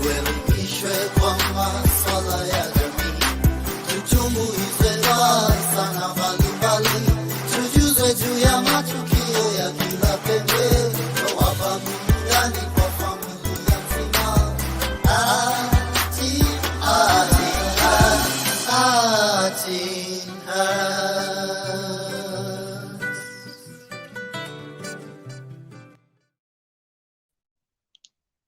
tuelimishwe kwa masuala ya jamii, tuchunguze sana mbalimbali, tujuze juu ya matukio ya kila pembe, tuwapa burudani kwa familia nzima.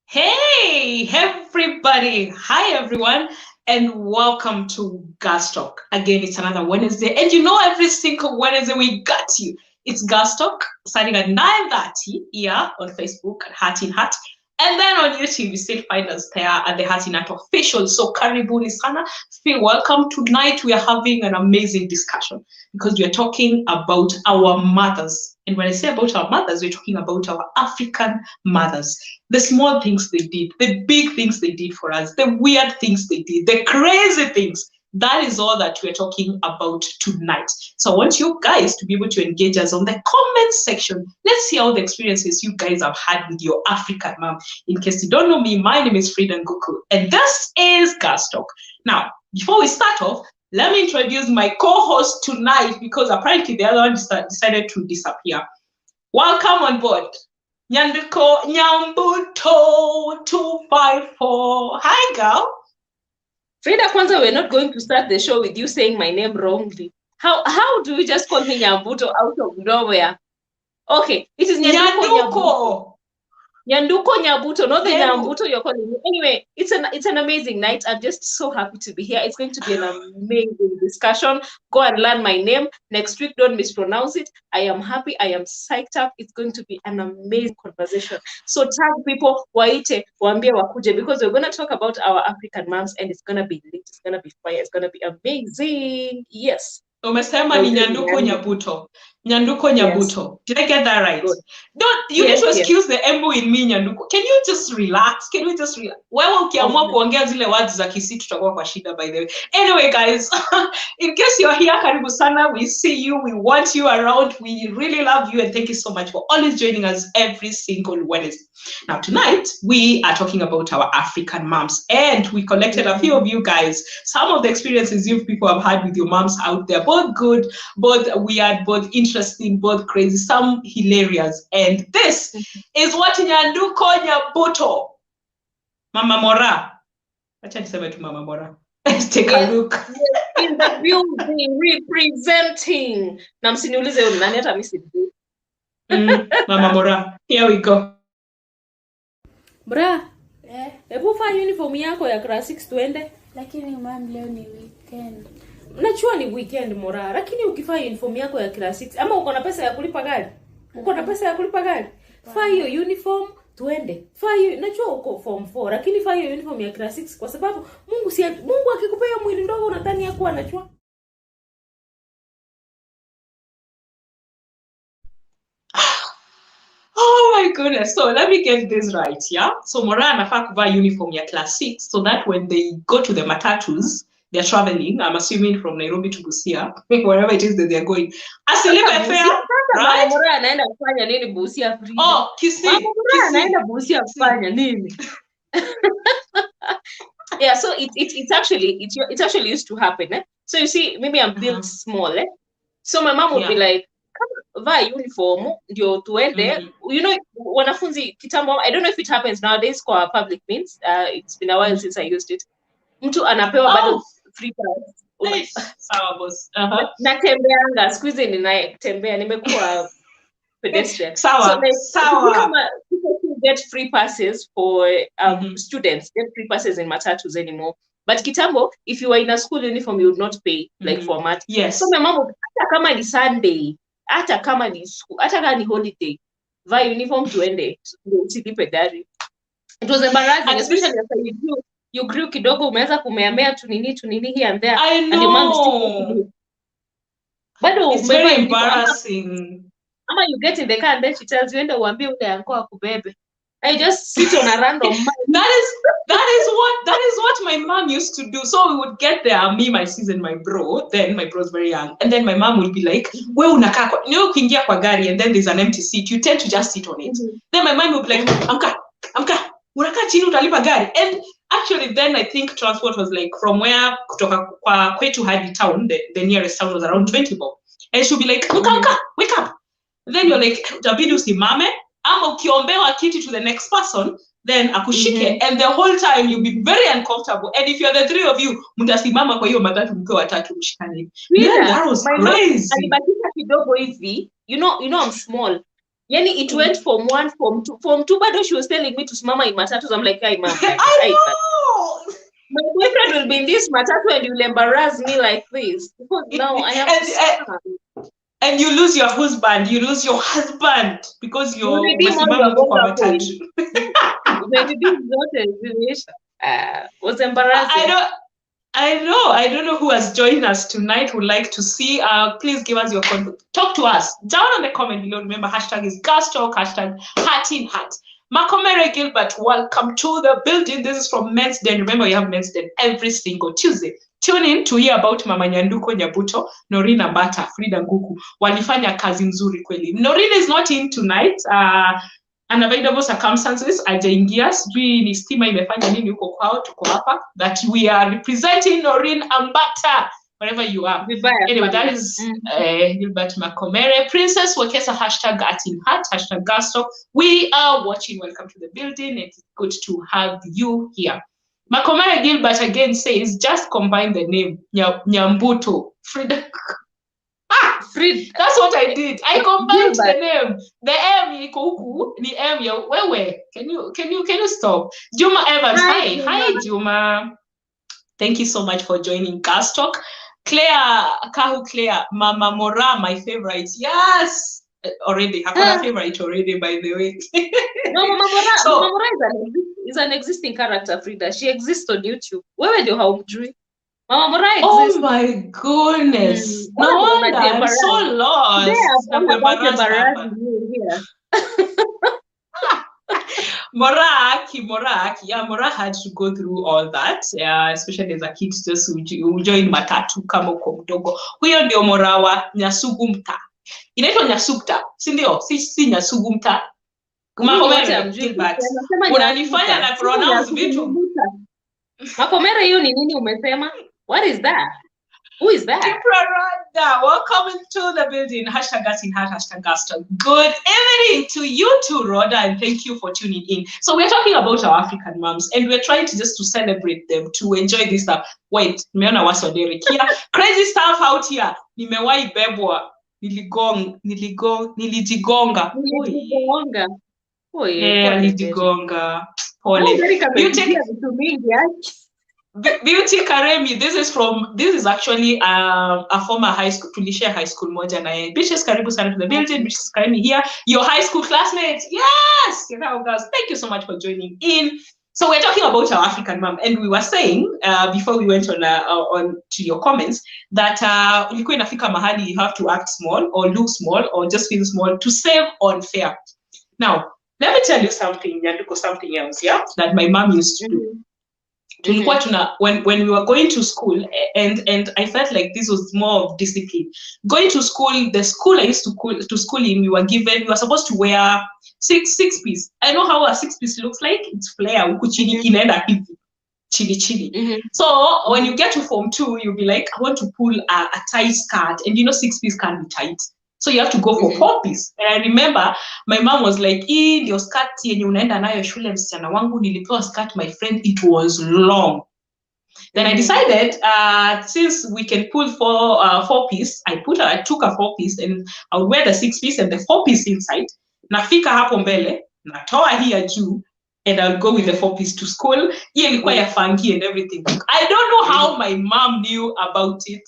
Hey everybody, hi everyone, and welcome to Girlstalk. Again, it's another Wednesday, and you know every single Wednesday we got you. It's Girlstalk starting at 9:30 here on Facebook at Heart in Heart, and then on YouTube you still find us there at the Heart in Heart official. So karibuni sana, feel welcome. Tonight we are having an amazing discussion because we are talking about our mothers. And when I say about our mothers, we're talking about our African mothers. The small things they did, the big things they did for us, the weird things they did, the crazy things. That is all that we're talking about tonight. So I want you guys to be able to engage us on the comment section. Let's see all the experiences you guys have had with your African mom. In case you don't know me, my name is Frida Nguku, and this is Girlstalk. Now, before we start off, let me introduce my co-host tonight because apparently the other one decided to disappear. Welcome on board, Nyanduko Nyambuto 254. Hi, girl. Frida, kwanza, we're not going to start the show with you saying my name wrongly. How do we just call me Nyambuto out of nowhere? Okay, it is Nyanduko. Nyanduko Nyabuto, not the Nyambuto you're calling me. Anyway, it's an amazing night. I'm just so happy to be here. It's going to be an amazing discussion. Go and learn my name. Next week, don't mispronounce it. I am happy. I am psyched up. It's going to be an amazing conversation. So tag people, waite, waambie wakuje, because we're going to talk about our African moms, and it's going to be lit. It's going to be fire. It's going to be amazing. Yes. Umesema ni Nyanduko Nyabuto. Nyanduko Nyabuto. Yes. Did I get that right? Good. You need to excuse the embu in me, Nyanduko. Can you just relax? Can we just relax? Wewe ukiamua kuongea zile words za Kisii tutakuwa kwa shida, by the way. Anyway, guys, in case you're here, karibu sana. We see you. We want you around. We really love you, and thank you so much for always joining us every single Wednesday. Now, tonight, we are talking about our African moms, and we collected a few of you guys, some of the experiences you people have had with your moms out there, both good, both weird, both interesting, both crazy, some hilarious. And this is what Nyanduko Nyabuto, Mama Mora. Acha niseme tu Mama Mora. Let's take a look. In the building, representing. Na msiniulize nani hata mimi sijui. Mama Mora. Here we go. Bra, hebu fanya uniform yako ya class 6 tuende. Lakini mom, leo ni weekend. Najua ni weekend Mora, lakini ukifanya uniform yako ya class 6 ama uko na pesa ya kulipa gari? Uko na pesa ya kulipa gari? Fanya hiyo uniform tuende. Fanya, najua uko form 4, lakini fanya hiyo uniform ya class 6 kwa sababu Mungu akikupea mwili ndogo unadhani yako anachua. Oh my goodness. So let me get this right, yeah? So Mora anafaa kuvaa uniform ya class 6 so that when they go to the matatus, they're traveling, I'm assuming from Nairobi to Busia, wherever it is that they're going. Asilipe fare, right? Mora anaenda kufanya nini Busia free? Oh, Kisii. Mora anaenda Busia kufanya nini? Yeah, so it's actually used to happen, eh? So you see, maybe I'm built small, eh? So my mom would be like, vaa uniform ndio tuende. You know, wanafunzi kitambo, I don't know if it happens nowadays kwa public means, it's been a while since I used it. Mtu anapewa bado free pass. Sawa boss. Natembeanga squeeze ninatembea, nimekuwa pedestrian. Sawa. People get free passes for students, get free passes in matatus anymore. But kitambo, if you were in a school uniform, you would not pay like for mat. Yes. So my mom would, hata kama ni Sunday, hata kama ni school, hata kama ni holiday, vaa uniform tuende, usilipe gari. It was embarrassing, especially after you grew kidogo, umeanza kumeamea tu nini here and there. I know. And your mom still but it's very embarrassing. Ama you get in the car and then she tells you, enda uambie ule anko akubebe. I just sit on a random that is what my mom used to do. So we would get there, me, my sis, and my bro. Then my bro's very young, and then my mom would be like, "We unakaa kwa, you know, kuingia kwa gari, and then there's an empty seat. You tend to just sit on it." Then my mom would be like, "Amka, unakaa chini utalipa gari." And actually then I think transport was like from where kutoka kwa kwetu hadi town, the nearest town was around 20 bob. And she'll be like, wake up. Then you're like, utabidi usimame ama ukiombewa kiti to the next person, then akushike, and the whole time you'll be very uncomfortable. And if you're the three of you, mtasimama kwa hiyo matatu mkiwa watatu mshikane. Yeah, that was crazy. Alibakisha kidogo hivi, you know I'm small. Yani it went from 1, from 2 bado she was telling me to simama in matatu. I'm like, hey mom, I know. My boyfriend will be in this matatu and you'll embarrass me like this. Because now I have to stand. And you lose your husband, because you're was embarrassing. I don't know who has joined us tonight, would like to see. Please give us your contact. Talk to us down on the comment below. Remember, hashtag is Girlstalk, hashtag Heart in Heart. Makomere Gilbert, welcome to the building. This is from Men's Den. Remember, you have Men's Den every single Tuesday. Tune in to hear about Mama Nyanduko Nyabuto, Norina Bata, Frida Nguku. Walifanya kazi nzuri kweli. Norina is not in tonight. Unavailable circumstances, ajaingia. Sijui ni stima imefanya nini huko kwao, tuko hapa. That we are representing Norina Ambata, wherever you are. Anyway, that is Gilbert Makomere. Princess Wakesa, hashtag #AtinHeart, hashtag Girlstalk. We are watching. Welcome to the building. It's good to have you here. Makomere Gilbert again says, just combine the name Nyambuto. Frida. Frid. That's what I did. I combined the name. The M iko ni M ya wewe. Can you stop? Juma Evans. Hi Juma. Thank you so much for joining Girlstalk. Claire, Mama Mora, my favorite. Yes. Already. Hakuna favorite already, by the way. No, Mama Mora is an existing character, Frida. She exists on YouTube. Wewe ndio haumjui. Mama Mora exists. Oh my goodness. No wonder I'm so lost. Moraki. Yeah, Mora had to go through all that. Yeah, especially as a kid, just join matatu kama uko mdogo. Huyo ndio Mora wa Nyasugumta. Inaitwa Nyasugta, si ndio? Si Nyasugumta. Makomere Gilbert. Unanifanya na pronounce vitu. Makomere hiyo ni nini umesema? What is that? Who is that? Kiprarada, welcome to the building. Hashtag #AtinHeart, hashtag Girlstalk. Good evening to you too, Rhoda, and thank you for tuning in. So we're talking about our African moms, and we're trying to celebrate them, to enjoy this stuff. Wait, nimeona wasodere kia. Crazy stuff out here. Nimewahi bebwa. Nilijigonga. Oh yeah, nilijigonga. Pole. Beauty Karemi, this is actually a former high school, tulishare high school moja na yeye. Bitches, karibu sana to the building. Bitches Karemi here, your high school classmates. Yes, you know, guys, thank you so much for joining in. So we're talking about our African mom, and we were saying before we went on to your comments that ulikuwa inafika mahali you have to act small or look small or just feel small to save on fare. Now, let me tell you something else, yeah, that my mom used to do. When we were going to school, and I felt like this was more of discipline. Going to school, the school I used to school in, we were supposed to wear six piece. I know how a 6-piece looks like. It's flare, huku chini inaenda hivi, chini. So when you get to Form 2, you'll be like, I want to pull a tight skirt, and 6-piece can't be tight. So you have to go for 4-piece. And I remember my mom was like, ndio skirt yenye unaenda nayo shule msichana wangu, nilipewa skirt, my friend, it was long. Then I decided, since we can pull 4-piece, I took a 4-piece, and I would wear the 6-piece and the 4-piece inside. Nafika hapo mbele, natoa hii juu, and I'll go with the 4-piece to school. Hiyo ilikuwa ya funky and everything. I don't know how my mom knew about it.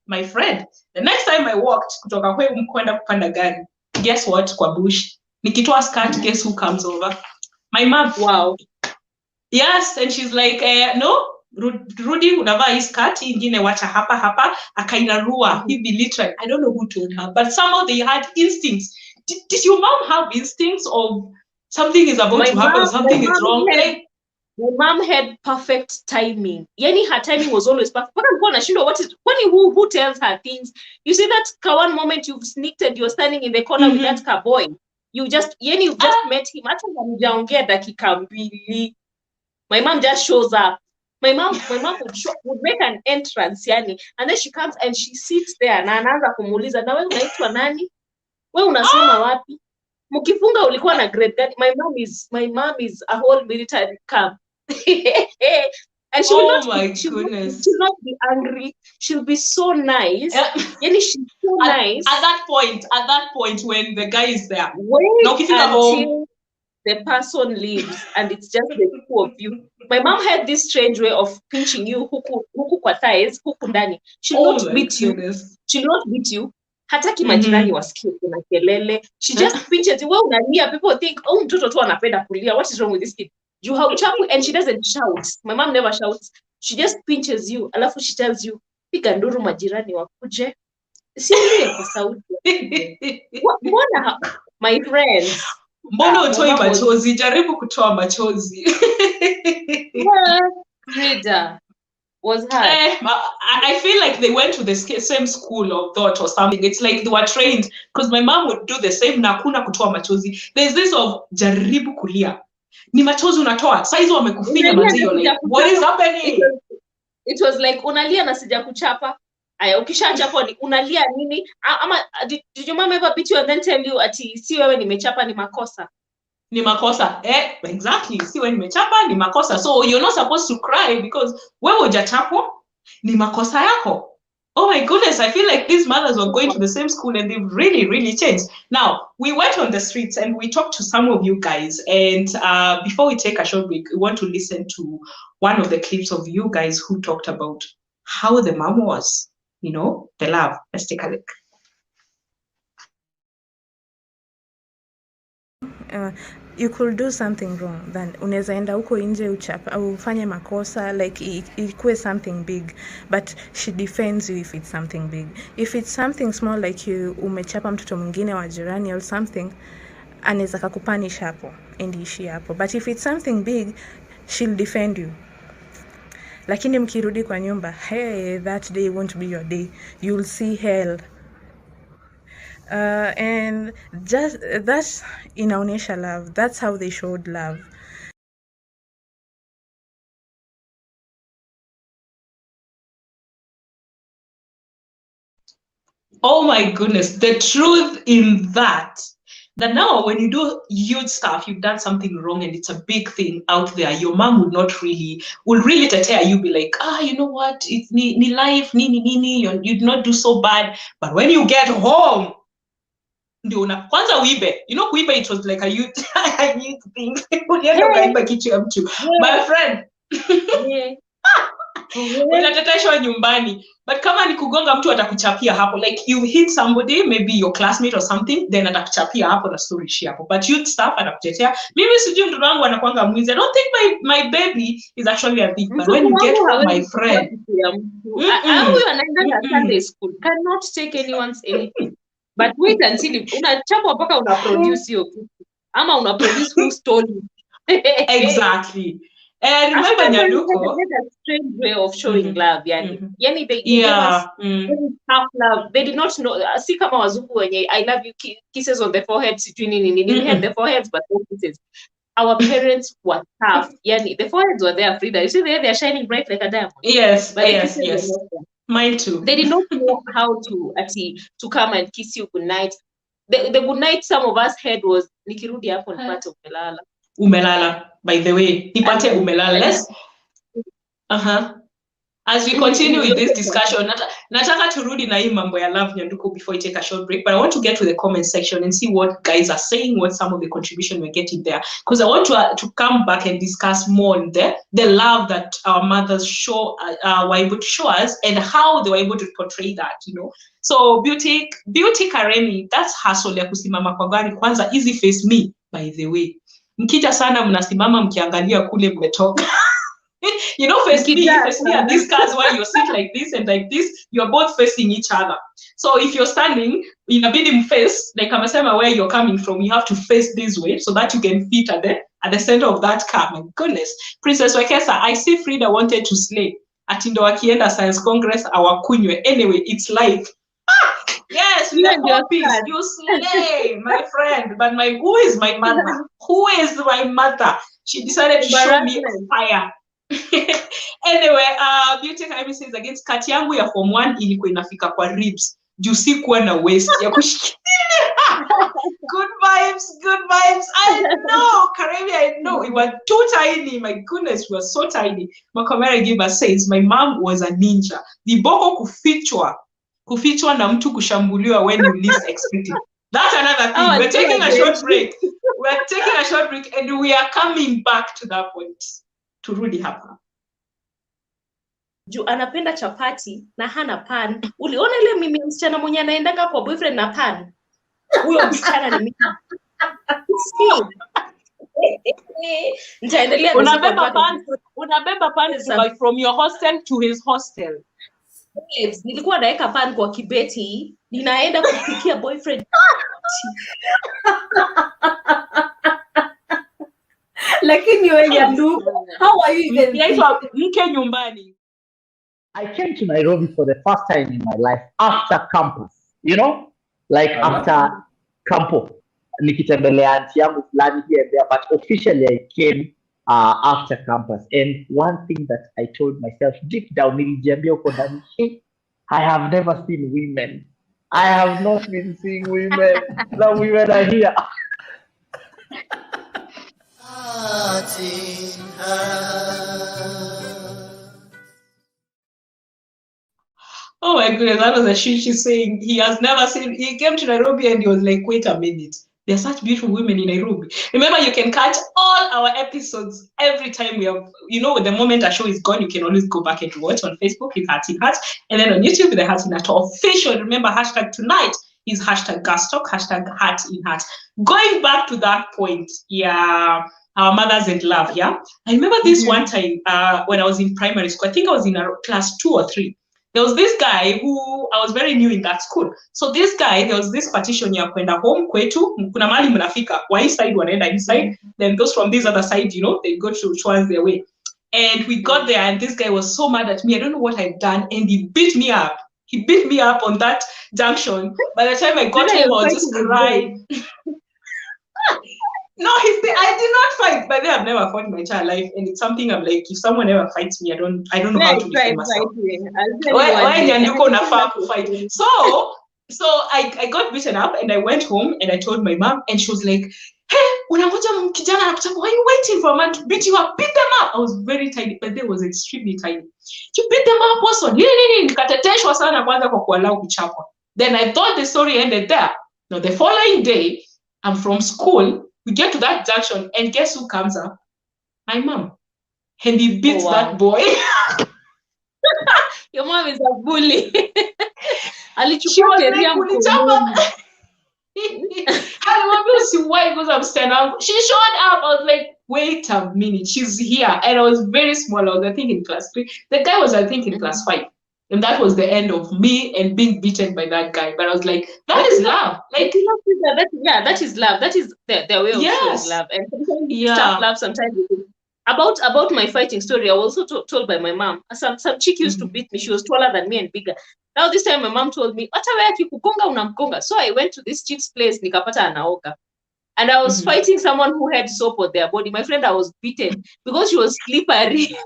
My friend, the next time I walked kutoka kwetu kwenda kupanda gari, guess what, kwa bush, nikitoa skirt, guess who comes over? My mom. Wow. Yes, and she's like, no, Rudi, unavaa hii skirt, ingine wacha hapa, akainarua hivi literally. I don't know who told her, but somehow they had instincts. Did your mom have instincts of something is about to happen, something is wrong? My mom had perfect timing. Yani her timing was always perfect. Who tells her things? You see that one moment you've sneaked and you're standing in the corner with that cowboy. You've just met him. Hata hamjaongea dakika mbili. My mom just shows up. My mom would make an entrance, yani, and then she comes and she sits there na anaanza kumuuliza, na wewe unaitwa nani? Wewe unasoma wapi? Mkifunga ulikuwa na grade gani? My mom is a whole military camp. And she will not be angry. She'll be so nice. Yani she's so nice. At that point when the guy is there. Wait until the person leaves and it's just the two of you. My mom had this strange way of pinching you huku kwa thighs, huku ndani. She'll not beat you. Hataki majirani wasikie kuna kelele. She just pinches you. Wewe unalia, people think, oh, mtoto tu anapenda kulia. What is wrong with this kid? You have chapu, and she doesn't shout. My mom never shouts. She just pinches you. Alafu she tells you, piga nduru majirani wakuje. Siye kwa sauti. Mbona my friends? Mbona utoi machozi? Jaribu kutoa machozi. Frida was hard. I feel like they went to the same school of thought or something. It's like they were trained, because my mom would do the same. Na kuna kutoa machozi. There's this of jaribu kulia. Ni machozi unatoa. Saizi wamekufinya manzi, like, what is happening? It was like unalia na sija kuchapa. Aya, ukishachapa ni unalia nini? Ama did your mom ever beat you and then tell you ati si wewe nimechapa ni makosa? Ni makosa. Exactly. Si wewe nimechapa ni makosa. So you're not supposed to cry because wewe hujachapwa, ni makosa yako. Oh my goodness, I feel like these mothers were going to the same school and they've really, really changed. Now, we went on the streets and we talked to some of you guys. And before we take a short break, we want to listen to one of the clips of you guys who talked about how the mom was, you know, the love. Let's take a look. You could do something wrong, then unaweza enda huko nje uchapa au ufanye makosa, like ikuwe something big, but she defends you if it's something big. If it's something small, like you umechapa mtoto mwingine wa jirani or something, anaweza kukupunish hapo and ishi hapo. But if it's something big, she'll defend you. Lakini mkirudi kwa nyumba, hey, that day won't be your day. You'll see hell. And just that's inaonyesha love. That's how they showed love. Oh my goodness, the truth in that now when you do huge stuff, you've done something wrong and it's a big thing out there, your mom will really tetea you, be like, you know what, it's ni life, you did not do so bad. But when you get home, kwanza uibe. You know, kuibe, it was like a youth thing. My friend. Unateteshwa nyumbani. But kama ni kugonga mtu atakuchapia hapo. Like you hit somebody, maybe your classmate or something, then atakuchapia hapo na story ishi hapo. But youth stuff atakutetea. Mimi sijui mtoto wangu anakuanga mwizi. I don't think my baby is actually a thief. But when you get home, my friend. Huyu anaenda Sunday school. Cannot take anyone's anything. But wait until unachapa mpaka una produce hiyo kitu. Ama una produce who stole you. Exactly. And remember Nyanuko, a strange way of showing love, yani. Yani they gave us tough love. They did not know. Si kama wazungu wenye I love you kisses on the forehead, sijui nini. We had the foreheads but no kisses. Our parents were tough. Yani the foreheads were there, Frida. You see they're shining bright like a diamond. Yes, but yes. Mine too. They did not know how to come and kiss you good night. The good night some of us had was nikirudi hapo nipate umelala. Umelala, by the way. Nipate umelala. As we continue with this discussion, nataka turudi na hii mambo ya love Nyanduko before we take a short break, but I want to get to the comment section and see what guys are saying, what some of the contribution we're getting there, because I want to come back and discuss more on the love that our mothers were able to show us and how they were able to portray that, you know. So Beauty Karemi, that's hustle ya kusimama kwa gari kwanza, easy face me, by the way. Mkija sana mnasimama mkiangalia kule mmetoka. You know, face me and these cars where you sit like this and like this, you're both facing each other. So if you're standing in a bidding face, like Kamasema, where you're coming from, you have to face this way so that you can fit at the center of that car. My goodness. Princess Wekesa, I see Frida wanted to slay. Atindo wakienda Science Congress, awakunywe. Anyway, it's life. Yes, we are copies. You slay, my friend. But who is my mother? Who is my mother? She decided to show me Embarrassment. fire. Anyway, Beauty Academy says against kati yangu ya form 1 ilikuwa inafika kwa ribs. Juu sikuwa na waist ya kushikilia. Good vibes, good vibes. I know, Karemi, I know. We were too tiny. My goodness, we were so tiny. Makomera Giba says, my mom was a ninja. Viboko kufichwa na mtu kushambuliwa when you least expect it. That's another thing. We're taking a short break. We're taking a short break and we are coming back to that point. Turudi hapa. Juu anapenda chapati na hana pan. Uliona ile mimi msichana mwenye anaendanga kwa boyfriend na pan? Huyo msichana ni mimi. Nitaendelea unabeba pan from your hostel to his hostel. Nilikuwa naweka pan kwa kibeti, ninaenda kupikia boyfriend. Lakini wewe ndugu, how are you even? Mke nyumbani. I came to Nairobi for the first time in my life after campus, you know, like after campo. Nikitembelea auntie yangu fulani here and there, but officially I came after campus. And one thing that I told myself deep down, nilijiambia huko ndani, I have never seen women. I have not been seeing women. The women are here. Oh my goodness, that was a shishi saying. He has never seen, he came to Nairobi and he was like, wait a minute. There are such beautiful women in Nairobi. Remember, you can catch all our episodes every time we have, you know, the moment a show is gone, you can always go back and watch on Facebook, it's Heart in Heart. And then on YouTube, the Heart in Heart official. Remember, hashtag tonight is hashtag Girlstalk, hashtag Heart in Heart. Going back to that point, yeah, our mothers and love, yeah? I remember this one time when I was in primary school, I think I was in class 2 or 3. There was this guy who, I was very new in that school. So this guy, there was this partition ya kwenda home kwetu, kuna mali mnafika, wa east side wanaenda inside, then those from this other side, you know, they go to towards their way. And we got there and this guy was so mad at me. I don't know what I'd done. And he beat me up. He beat me up on that junction. By the time I got home, I was just crying. No, I did not fight, but I've never fought in my entire life, and it's something I'm like, if someone ever fights me, I don't know how to defend myself. So I got beaten up, and I went home, and I told my mom, and she was like, "Hey, unangoja kijana anakuchapa, why are you waiting for a man to beat you up? Beat them up." I was very tiny, but they was extremely tiny. You beat them up, what's on? Nikateteshwa sana kwanza kwa kuallow kuchapwa. Then I thought the story ended there. Now the following day, I'm from school. We get to that junction, and guess who comes up? My mom. And he beats that boy. Your mom is a bully. She was like, she showed up. I was like, wait a minute, she's here. And I was very small. I was, I think, in class 3. The guy was, I think, in class 5. And that was the end of me and being beaten by that guy. But I was like, that is love. Like, that is love. That is their way of showing love. And tough love sometimes. About my fighting story, I was also told by my mom. Some chick used to beat me. She was taller than me and bigger. Now this time my mom told me, so I went to this chick's place, nikapata anaoga. And I was fighting someone who had soap on their body. My friend, I was beaten because she was slippery.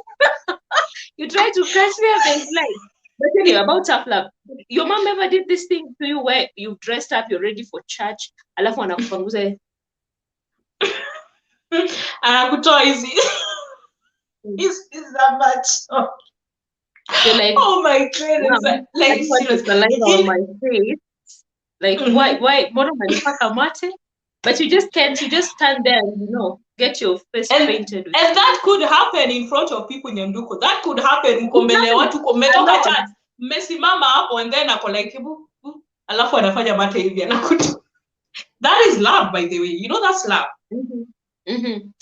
You try to catch me up and slide. But anyway, about tough love. Your mom ever did this thing to you where you've dressed up, you're ready for church, alafu anakupanguza? Anakutoa hizi. Is that much? You're like, oh my goodness. Like, seriously. On my face. Like, why? But you just can't, you just stand there and, you know, get your face painted. And that could happen in front of people in Nyanduko. That could happen. Mkombele watu kumetoka chat. Mmesimama hapo and then ako like, alafu anafanya mate hivi anakutu. That is love, by the way. You know that's love. And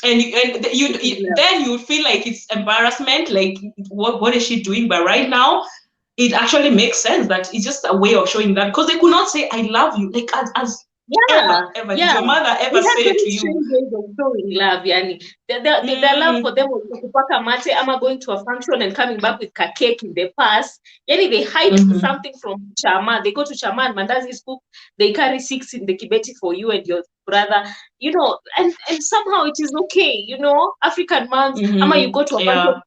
you then you feel like it's embarrassment, like what is she doing? But right now, it actually makes sense that it's just a way of showing that, because they could not say I love you, like as Yeah, Ever. yeah. Did your mother We ever had say very to you? strange ways of showing love, yani. The love for them was kupaka mate, ama going to a function and coming back with a cake in the past. Yani they hide something from chama. They go to chama and mandazi's cook. They carry 6 in the kibeti for you and your brother. You know, and somehow it is okay. You know, African moms. Ama you go to a function.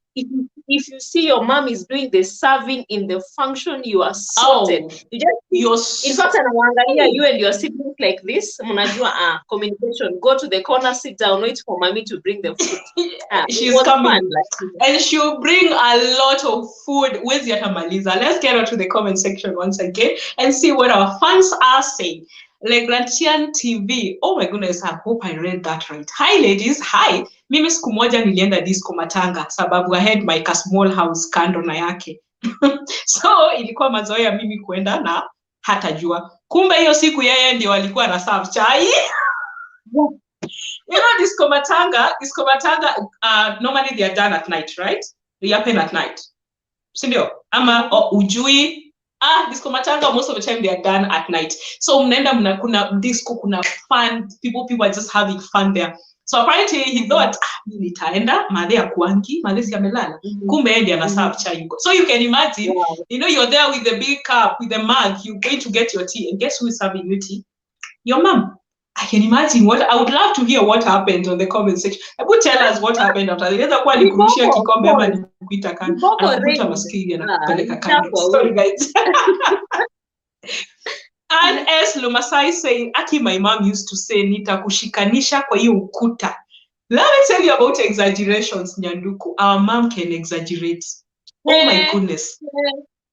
If you see your mom is doing the serving in the function, you are sorted. You just in fact, anawaangalia you and your siblings like this. Mnajua communication. Go to the corner, sit down, wait for mommy to bring the food. She's coming, fun, like, and she'll bring a lot of food. Where's Yatamaliza? Let's get onto the comment section once again and see what our fans are saying. Legrantian TV. Oh my goodness, I hope I read that right. Hi ladies, hi. Mimi siku moja nilienda disco Matanga sababu I had my small house kando na yake. So ilikuwa mazoea mimi kuenda na hatajua. Kumbe hiyo siku yeye ndio alikuwa na serve chai. You know, disco Matanga, normally they are done at night, right? They happen at night. Sindio? Ama ujui. Disco Matanga, most of the time they are done at night. So mnaenda kuna disco, kuna fun, people are just having fun there. So apparently he thought, nitaenda, madhe ya kuangi, madhe si amelala. Kumbe endi anaserve chai. So you can imagine, you know, you're there with the big cup, with the mug, you're going to get your tea, and guess who is serving you tea? Your mom. I can imagine I would love to hear what happened on the comment section. I would tell us what happened after. Inaweza kuwa nikurushia kikombe ama nikuita kando. Anakuvuta maskini anakupeleka kando. Sorry guys. And as Lumasai saying, Aki, my mom used to say, nitakushikanisha kwa hiyo ukuta. Let me tell you about exaggerations, Nyanduku. Our mom can exaggerate. Oh my goodness.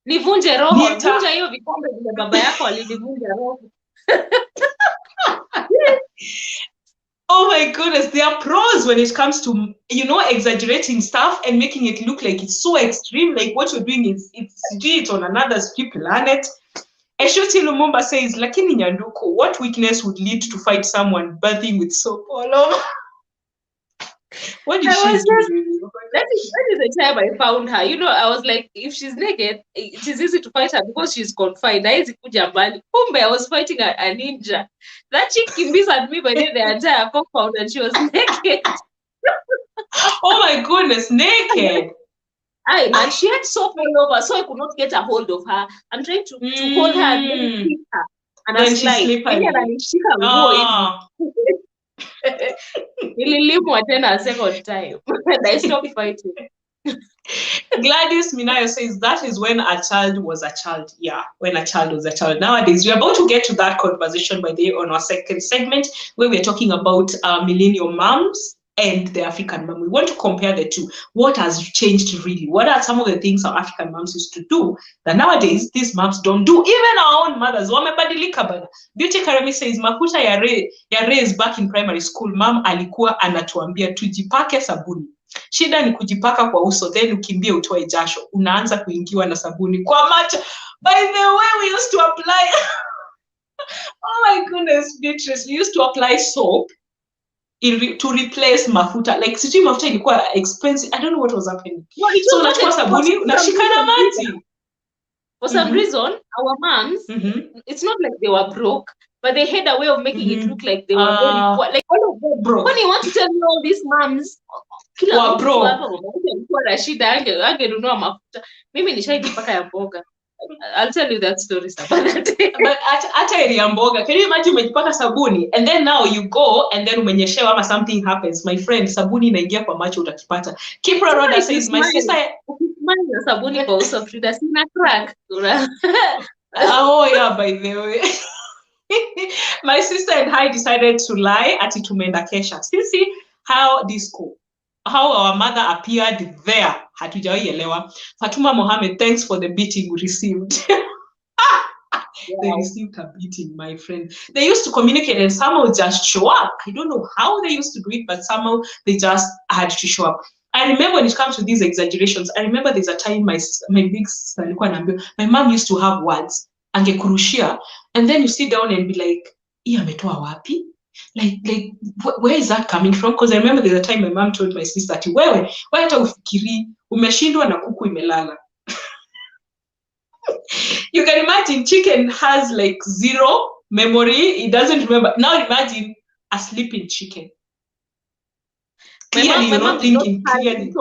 Nivunje roho. Vunja hiyo vikombe vile baba yako alivunja roho. Oh my goodness, they are pros when it comes to, you know, exaggerating stuff and making it look like it's so extreme, like what you're doing is it's on another planet. Eshoti Lumumba says, Lakini Nyanduko, what weakness would lead to fight someone bathing with soap all over? What did she do? That is the time I found her. You know, I was like, if she's naked, it is easy to fight her because she's confined. I was fighting a ninja. That chick kimbiza at me by the entire compound and she was naked. Oh my goodness, naked. And she had soap all over, so I could not get a hold of her. I'm trying to hold her and then keep her. And I was like, Nililimwa tena a second time. And I stopped fighting. Gladys Minayo says that is when a child was a child. Yeah, when a child was a child. Nowadays, we're about to get to that conversation by the way on our second segment where we're talking about millennial moms and the African mom. We want to compare the two. What has changed really? What are some of the things our African moms used to do that nowadays these moms don't do? Even our own mothers. Wamebadilika bana. Beauty Karami says mafuta ya raise back in primary school. Mom alikuwa anatuambia tujipake sabuni. Shida ni kujipaka kwa uso then ukimbie utoe jasho. Unaanza kuingiwa na sabuni kwa macho. By the way, we used to apply oh my goodness, Beatrice, we used to apply soap to replace mafuta. Like sijui mafuta ilikuwa expensive. I don't know what was happening. So unachukua sabuni unashikana maji. For some reason, our moms, it's not like they were broke, but they had a way of making it look like they were very poor. Like all of them broke. When you want to tell me all these moms were broke. Mimi nishaijipaka ya mboga. I'll tell you that story about But hata area mboga, can you imagine umejipaka sabuni and then now you go and then umenyeshewa ama something happens, my friend, sabuni inaingia kwa macho utakipata. Kipra Roda says my sister sabuni kwa uso Frida sina crack. Oh yeah, by the way. My sister and I decided to lie ati tumeenda kesha. See how our mother appeared there. Hatujawahi elewa. Fatuma Mohammed, thanks for the beating we received. They received a beating, my friend. They used to communicate and somehow just show up. I don't know how they used to do it, but somehow they just had to show up. I remember when it comes to these exaggerations, I remember there's a time my big sister, my mom used to have words, angekurushia, and then you sit down and be like, "Iya ametoa wapi?" Like where is that coming from? Because I remember there's a time my mom told my sister ati wewe hata ufikiri umeshindwa na kuku imelala. You can imagine chicken has like 0 memory. He doesn't remember. Now imagine a sleeping chicken. Clearly, you're not thinking clearly.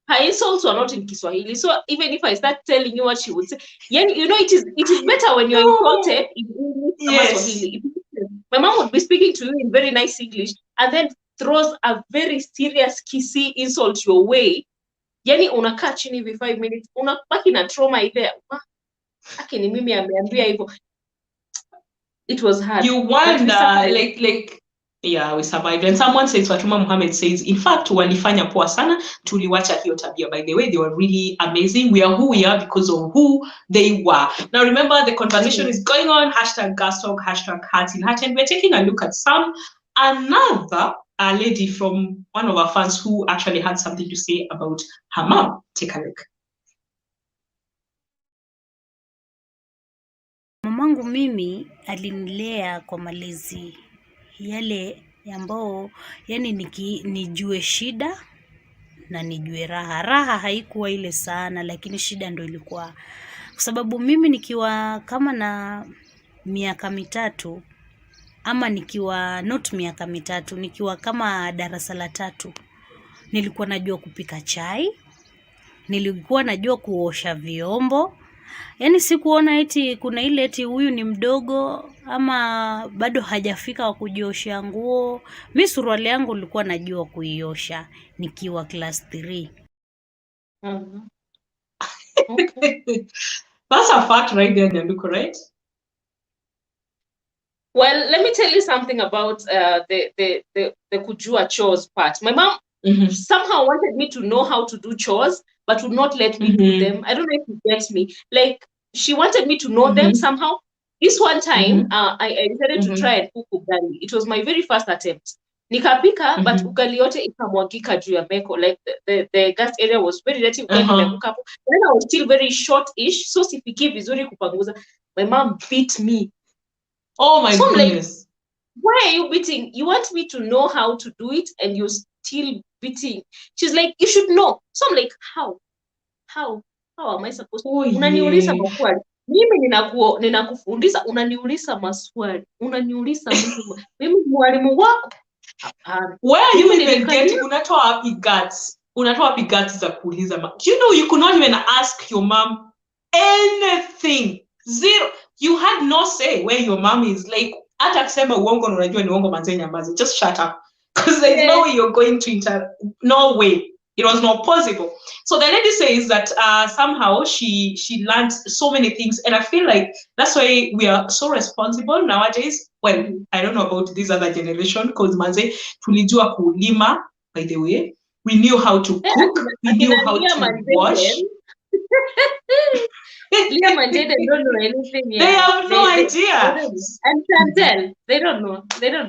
Her insults were not in Kiswahili. So even if I start telling you what she would say, you know, it is better when you're insulted in English or Swahili. My mom would be speaking to you in very nice English and then throws a very serious kissy insult your way. Yani unakaa chini hivi 5 minutes, unabaki na trauma ile. Akini mimi ameambia hivyo. It was hard. You wonder, like, yeah, we survived. And someone says, Fatuma Muhammad says, in fact, walifanya poa sana, tuliwacha hiyo tabia. By the way, they were really amazing. We are who we are because of who they were. Now, remember, the conversation is going on, #Girlstalk, #Heart in Heart, and we're taking a look at another lady from one of our fans who actually had something to say about her mom. Take a look. Mamangu mimi alinilea kwa malezi yale ambao yani nijue shida na nijue raha. Raha haikuwa ile sana, lakini shida ndo ilikuwa. Kwa sababu mimi nikiwa kama na miaka mitatu ama nikiwa not miaka mitatu, nikiwa kama darasa la 3, nilikuwa najua kupika chai, nilikuwa najua kuosha vyombo. Yani sikuona eti kuna ile eti huyu ni mdogo ama bado hajafika wa kujioshia nguo. Mimi suruali yangu nilikuwa najua kuiosha nikiwa class 3. Okay. That's a fact right there, Nyanduko, right? Well, let me tell you something about the kujua chores part. My mom somehow wanted me to know how to do chores, but would not let me do them. I don't know if you get me. Like, she wanted me to know them somehow. This one time, I decided to try and cook ugali. It was my very first attempt. Nikapika, but ugali yote ikamwagika juu ya meko. Like, the gas area was very dirty. Then I was still very short-ish, so sipiki vizuri kupanguza. My mom beat me. Oh my goodness. Like, why are you beating? You want me to know how to do it and you're still beating? She's like, you should know. So I'm like, how am I supposed to? Unaniuliza maswali. Mimi ninakufundisha, unaniuliza maswali. Unaniuliza mimi mwalimu wako. Where are you even getting? Unatoa wapi guts? Unatoa wapi guts za kuuliza? You know, you could not even ask your mom anything. Zero. You had no say where your mom is. Like, hata kusema uongo na unajua ni uongo manzenya mazi. Just shut up. Because there's no way you're going to no way. It was not possible. So the lady says that somehow she learned so many things. And I feel like that's why we are so responsible nowadays. Well, I don't know about this other generation, because manze tulijua kulima, by the way. We knew how to cook. We knew how to wash. Liam and Jaden don't know anything yet. They have no idea. And Chantel, they don't know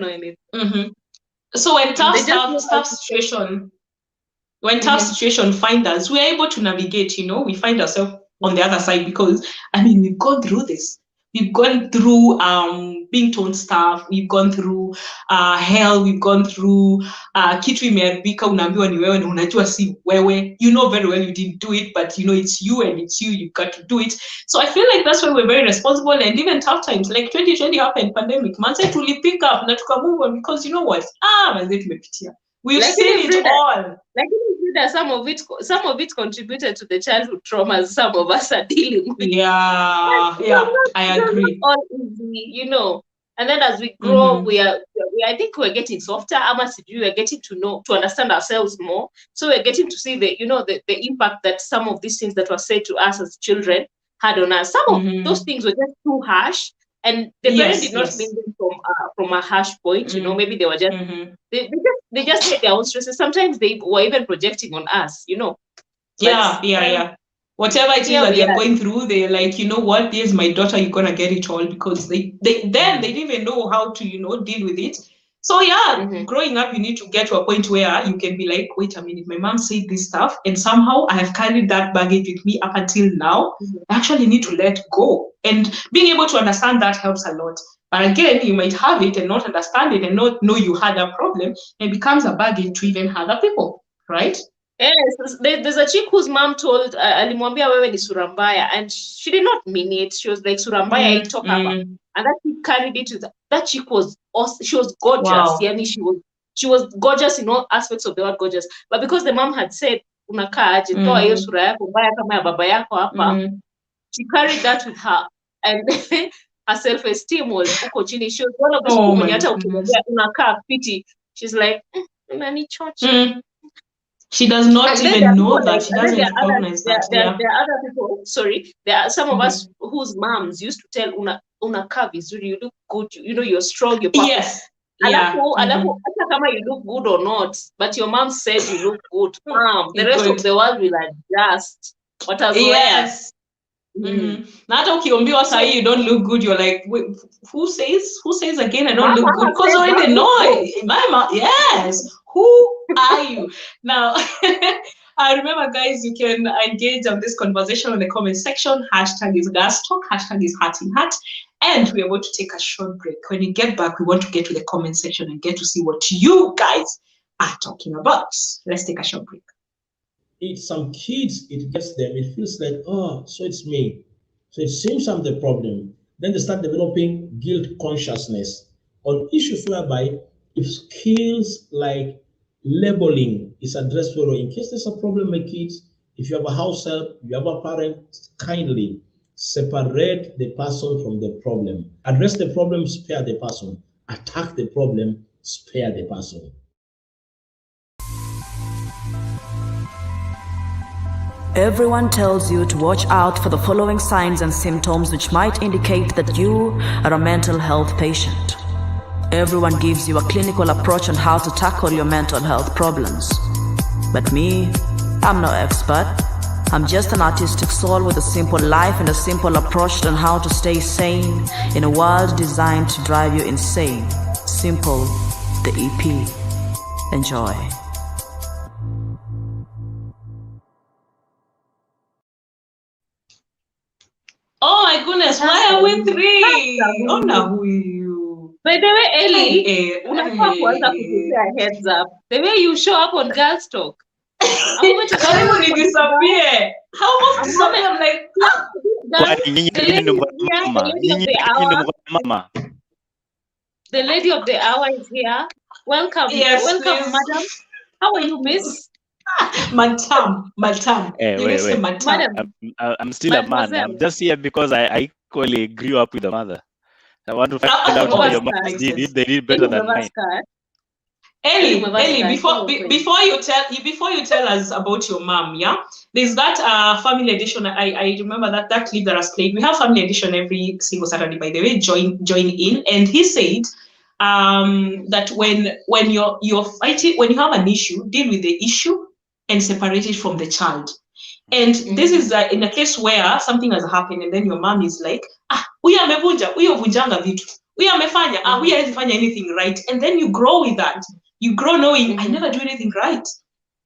anything. So when tough situation find us, we are able to navigate, you know, we find ourselves on the other side because, I mean, we've gone through this. We've gone through being told stuff. We've gone through hell. We've gone through kitu imeharibika unaambiwa ni wewe na unajua si wewe. You know very well you didn't do it, but you know it's you and it's you. You've got to do it. So I feel like that's why we're very responsible. And even tough times like 2020 happened, pandemic. Man said to pick up na tuka move on because you know what? Manze tumepitia. We've seen it all. Like some of it contributed to the childhood traumas some of us are dealing with. Yeah, I agree. All easy, you know. And then as we grow, we I think we're getting softer. We're getting to understand ourselves more. So we're getting to see the impact that some of these things that were said to us as children had on us. Some of those things were just too harsh. And the parents did not mean them from a harsh point, you know, maybe they were just, they just had their own stresses. Sometimes they were even projecting on us, you know. Yeah. Whatever it is that they're going through, they're like, you know what, there's my daughter, you're going to get it all because they didn't even know how to, you know, deal with it. So growing up, you need to get to a point where you can be like, wait a minute, my mom said this stuff and somehow I have carried that baggage with me up until now. I actually need to let go. And being able to understand that helps a lot. But again, you might have it and not understand it and not know you had a problem. It becomes a baggage to even other people, right? Yes, there's a chick whose mom told alimwambia wewe ni sura mbaya, and she did not mean it. She was like sura mbaya itoka hapa. And that chick carried it to that chick was awesome. She was gorgeous. Wow. Yani she was gorgeous in all aspects of the word gorgeous. But because the mom had said unakaa aje, toa hiyo sura yako mbaya kama ya baba yako hapa, she carried that with her, and her self-esteem was uko chini. She was one of those people mwenye hata ukimwambia unakaa fiti, she's like unanichocha. She does not even know that. She doesn't recognize that. There are other people. Sorry, there are some of us whose moms used to tell unakaa vizuri, you look good, you know, you're strong, you're powerful. Yes. Alafu hata kama you look good or not, but your mom said you look good. The rest of the world will adjust. Yes. Na hata ukiambiwa sahi you don't look good, you're like, wait, who says again I don't look good? Because I already know it. My mom, yes. Who are you? Now, I remember, guys, you can engage on this conversation on the comment section. Hashtag is Girlstalk, hashtag is Heart in Heart. And we are going to take a short break. When we get back, we want to get to the comment section and get to see what you guys are talking about. Let's take a short break. Some kids, it gets them, it feels like, oh, so it's me. So it seems I'm the problem. Then they start developing guilt consciousness on issues whereby if skills like labeling is addressed well, in case there's a problem with kids, if you have a house help, you have a parent, kindly separate the person from the problem. Address the problem, spare the person. Attack the problem, spare the person. Everyone tells you to watch out for the following signs and symptoms which might indicate that you are a mental health patient. Everyone gives you a clinical approach on how to tackle your mental health problems. But me, I'm no expert. I'm just an artistic soul with a simple life and a simple approach on how to stay sane in a world designed to drive you insane. Simple, the EP. Enjoy. Oh my goodness, why are we three? Oh no, who you? By the way, Ellie, unafaa kuanza kutupea heads up. The way you show up on Girlstalk. Karibu ni disappear. How almost disappear? I'm like, the lady of the hour is here. Welcome. Yes, welcome, please. madam. How are you, miss? Matam. I'm still a man. I'm just here because I equally grew up with a mother. I want to find out how your mother did. If they did better than mine. Ellie, before you tell us about your mom, yeah, there's that family edition. I remember that clip that was played. We have family edition every single Saturday. By the way, join in. And he said that when you're fighting, when you have an issue, deal with the issue and separate it from the child. And this is in a case where something has happened, and then your mom is like, huyu amevunja, huyu vunjanga vitu, huyu amefanya, huyu hasifanya anything right. And then you grow with that. You grow knowing, I never do anything right.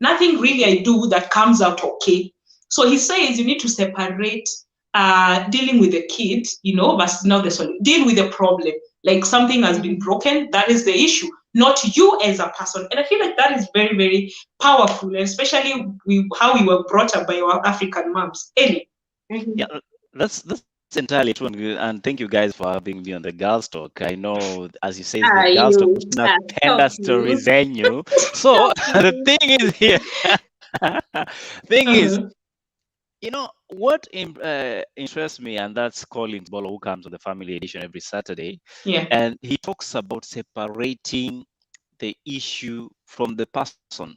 Nothing really I do that comes out okay. So he says you need to separate dealing with the kid, versus now the solution. Deal with the problem. Like something has been broken, that is the issue, not you as a person. And I feel like that is very, very powerful, and especially how we were brought up by our African moms. Ellie. Yeah, that's entirely true, and thank you guys for having me on the Girlstalk. I know, as you say, the Girlstalk is not tender stories and you. So the thing is here. What interests me, and that's Colin Bolo, who comes on the family edition every Saturday. Yeah. And he talks about separating the issue from the person.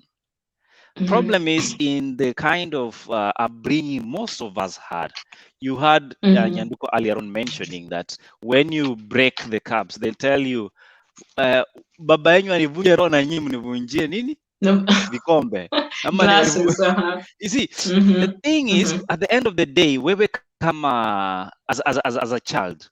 Problem is in the kind of upbringing most of us had. You had Nyanduko earlier on mentioning that when you break the cups, they tell you, baba yenyu alivunja roho na nyinyi mnivunjie nini? Vikombe. You see, the thing is, at the end of the day, where we come as a child,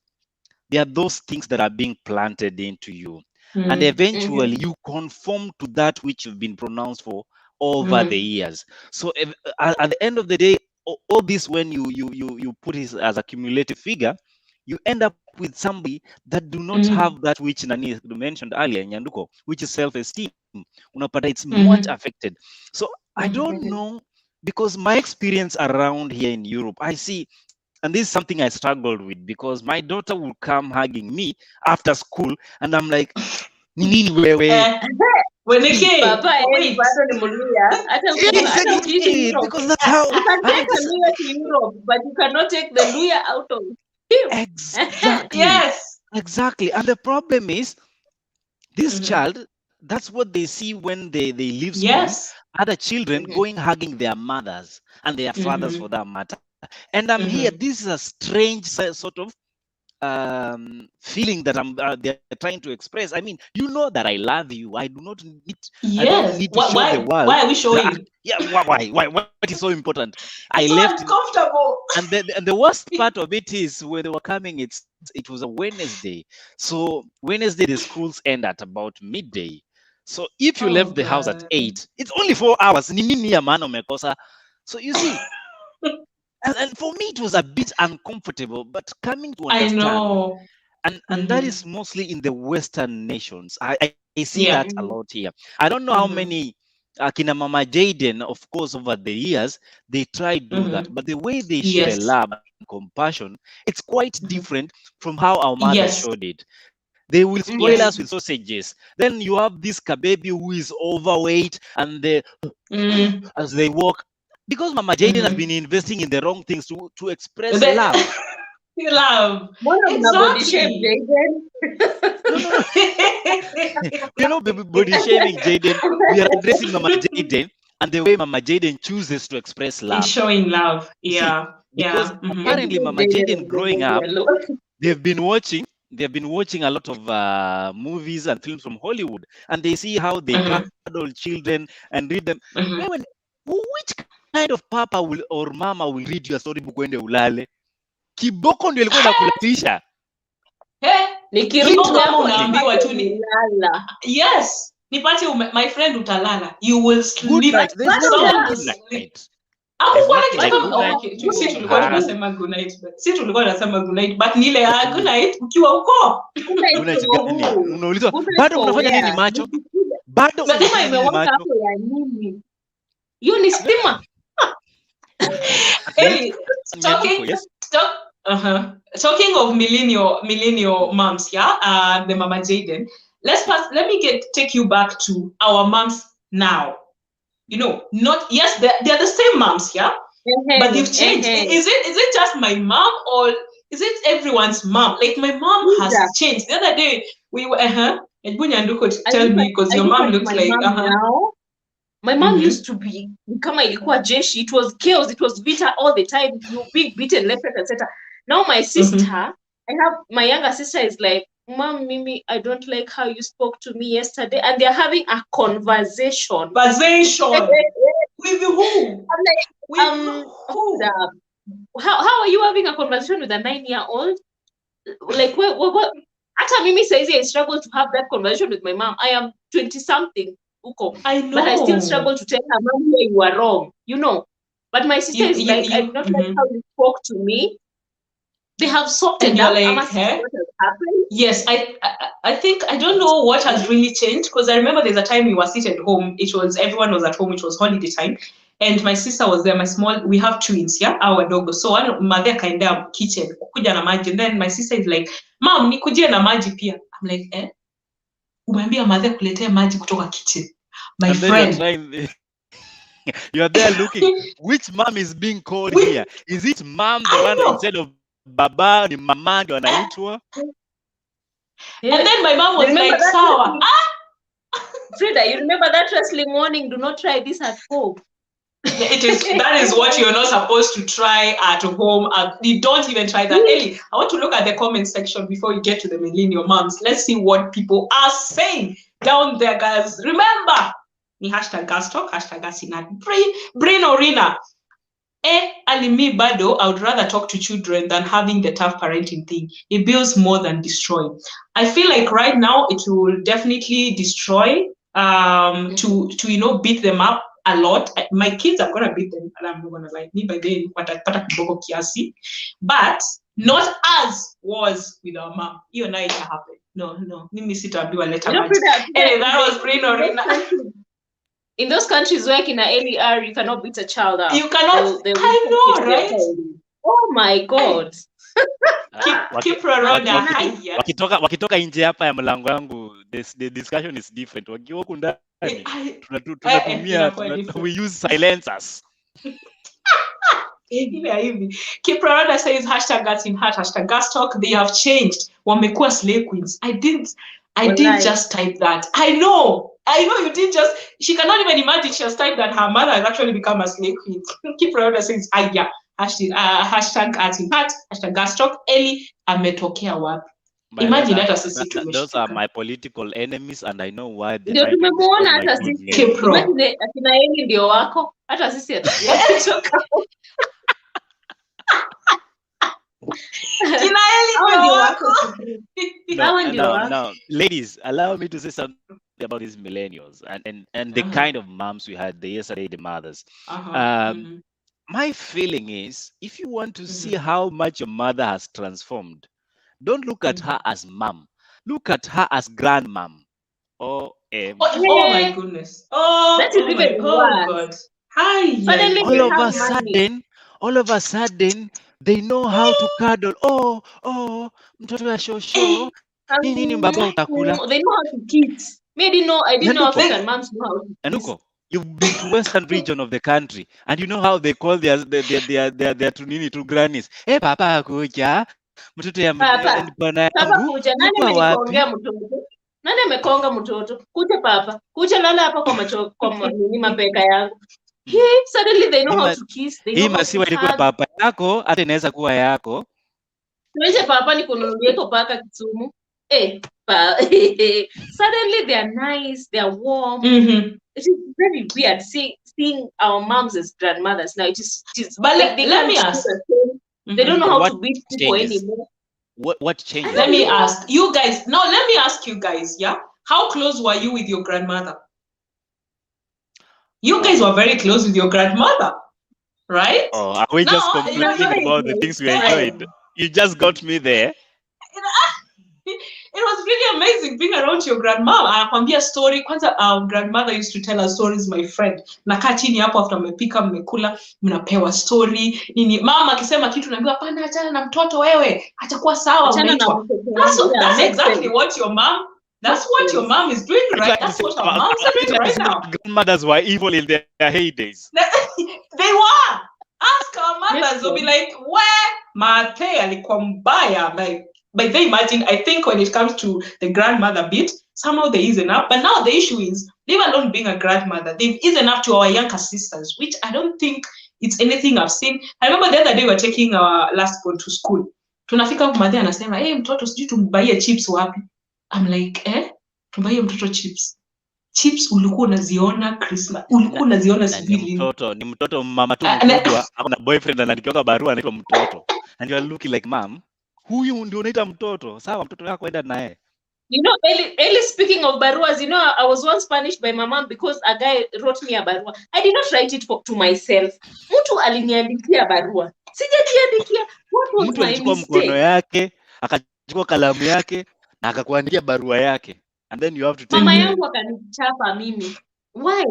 there are those things that are being planted into you. And eventually you conform to that which you've been pronounced for over the years. So at the end of the day, all this, when you put it as a cumulative figure, you end up with somebody that do not have that which Nani mentioned earlier, Nyanduko, which is self-esteem. Unapata, it's much affected. So I don't know, because my experience around here in Europe, I see, and this is something I struggled with, because my daughter will come hugging me after school, and I'm like, nini wewe? When they came, Papa wait. bado ni Mluya. Hata Exactly, because that's how. You can I take mean, a Luya to Europe, but you cannot take the Luya out of him. exactly. Yes. Exactly. And the problem is, this child, that's what they see when they leave school. Yes. Other children going hugging their mothers and their fathers for that matter. And I'm here. This is a strange sort of feeling that they're trying to express. I mean, you know that I love you. I do not need. Yes. I don't need to show the world. Why are we showing? Why? What is so important? It's I left. So uncomfortable. And the worst part of it is when they were coming. It was a Wednesday. So Wednesday the schools end at about midday. So if you left the house at 8, it's only 4 hours. Ni nini ya maana umekosa? So you see. And for me, it was a bit uncomfortable, but coming to understand, I know. And that is mostly in the Western nations. I see that a lot here. I don't know how many Kina Mama Jaden, of course, over the years, they try to do that, but the way they show the love and compassion, it's quite different from how our mother showed it. They will spoil us with sausages. Then you have this baby who is overweight, and as they walk, because Mama Jaden has been investing in the wrong things to express love. Love. Body shape, You know, body shaming Jaden. We are addressing Mama Jaden and the way Mama Jaden chooses to express love. It's showing love. Yeah. See, because apparently Mama Jaden growing up, they've been watching a lot of movies and films from Hollywood, and they see how they cuddle children and read them. Which kind of papa or mama will read your story book uende ulale? Kiboko ndio ilikuwa inakulatisha. Kiboko kama unaambiwa tu ni lala. Yes. Nipate my friend utalala. You will sleep. Tulikuwa tunasema good night. Si tulikuwa tunasema good night, but ni ile good night ukiwa huko. Unaulizwa bado unafanya nini macho? Bado unasema imewaka hapo ya nini? You ni stima. Talking of millennial moms, the Mama Jaden. Let me take you back to our moms now. You know, they're the same moms, but they've changed. Is it just my mom, or is it everyone's mom? Like my mom has changed. The other day we were tell me, because your mom looks like now. My mom used to be kama ilikuwa jeshi. It was chaos. It was vita all the time. You big beaten left, right, etc. Now my sister, my younger sister is like, Mom, Mimi, I don't like how you spoke to me yesterday, and they're having a conversation. With who? I'm like, with who? How are you having a conversation with a 9-year-old? Like, what? Ata Mimi says I struggle to have that conversation with my mom. I am 20-something. I know. But I still struggle to tell her, Mom, you are wrong. You know. But my sister is like, I do not like how you spoke to me. They have softened up. Like, what has happened? Yes, I think, I don't know what has really changed, because I remember there's a time we were sitting at home. Everyone was at home. It was holiday time. And my sister was there, we have twins, our dog. So one mother kind of kitchen, kukuja na maji. And then my sister is like, Mom, nikujie na maji pia. I'm like, Umeambia mother kuletea maji kutoka kitchen. My friend. You are there looking. Which mom is being called here? Is it mom, the one instead of baba, ni mama ndio anaitwa? And then my mom was like, sawa. Frida, you remember that wrestling morning? Do not try this at home. That is what you're not supposed to try at home. You don't even try that. Ellie, I want to look at the comment section before you get to the millennial moms. Let's see what people are saying down there, guys. Remember, ni #Girlstalk, #Asina, Brain Orina. Alimi bado, I would rather talk to children than having the tough parenting thing. It builds more than destroy. I feel like right now it will definitely destroy. To beat them up a lot. My kids are gonna beat them, and I'm not gonna lie. Me by then, but not as was with our mom. You and I happen. No. Mimi sitaambiwa later. That was Brain Orina. In those countries where kina LER, you cannot beat a child up. You cannot. They will I know, take their right? child. Oh my God. Keep Rwanda. Haya. wakitoka nje hapa ya mlango yangu, the discussion is different. Wakiwa huku ndani tunatumia we use silencers. Keep Rwanda says hashtag Guts in Heart, hashtag Girlstalk. They have changed. Wamekuwa slay queens. I didn't just type that. I know you did just. She cannot even imagine she has typed that her mother has actually become a slay queen. Keep Rwanda says aya. Hashtag Guts in Heart, hashtag Girlstalk. Eli ametokea wapi? Imagine hata sisi tumeshika. Those are my political enemies and I know why they ndio tumemuona hata sisi. Imagine akina Eli ndio wako. Hata sisi hatutoka. Kina Eli ndio wako. No, ladies, allow me to say something about these millennials and the kind of moms we had yesterday, the mothers. My feeling is, if you want to see how much your mother has transformed, don't look at her as mom. Look at her as grandmom. Oh my goodness. That is even God. Hi. All of a sudden, they know how to cuddle. Oh, mtoto ya shosho. Nini baba utakula? They know how to kiss. I didn't know African moms know how to kiss. Anuko, you've been to western region of the country and you know how they call their two grannies. Hey papa kuja. Mtoto ya bwana yangu. Nani amekonga mtoto? Kuja papa. Kuja lala hapa kwa nini mabega yangu. Suddenly they know how to kiss. Hii masiwa ilikuwa papa yako, hata inaweza kuwa yako. Tuache papa ni kununulie paka Kisumu. Suddenly they are nice, they are warm. It is very weird seeing our moms as grandmothers now. It is but let me ask. They don't know how to beat people anymore. What changed? Let me ask you guys. No, let me ask you guys. Yeah, how close were you with your grandmother? You guys were very close with your grandmother, right? Oh, are we just complaining about the things we enjoyed? You just got me there. It was really amazing being around your grandma. Anakwambia story. Kwanza grandmother used to tell us stories, my friend. Nakaa chini hapo after mmepika mmekula, mnapewa story. Nini mama akisema kitu naambiwa hapana, achana na mtoto wewe. Atakuwa sawa unaitwa. That's exactly what your mom is doing right. That's what our moms are doing right now. Grandmothers were evil in their heydays. They were. Ask our mothers, they'll be like, where Mate alikuwa mbaya, like. But they imagine, I think when it comes to the grandmother bit, somehow they ease up. But now the issue is, leave alone being a grandmother, they've easen up to our younger sisters, which I don't think it's anything I've seen. I remember the other day we were taking our last born to school. Tunafika kumadhi anasema, hey, mtoto sijui tumbaie chips wapi. I'm like, tumbaie mtoto chips. Chips ulikuwa unaziona Christmas, ulikuwa unaziona sivili. Ni mtoto mama tu mkubwa, akona boyfriend anaandika barua anaitwa mtoto. And you are looking like, mom, huyu ndio unaita mtoto. Sawa, mtoto wako enda naye. You know, Eli, speaking of baruas, you know, I was once punished by my mom because a guy wrote me a barua. I did not write it to myself. Mtu aliniandikia barua. Sijajiandikia. What was mtu my mistake? mkono yake, akachukua kalamu yake, na akakuandikia barua yake. And then you have to take Mama yangu akanichapa mimi. Why?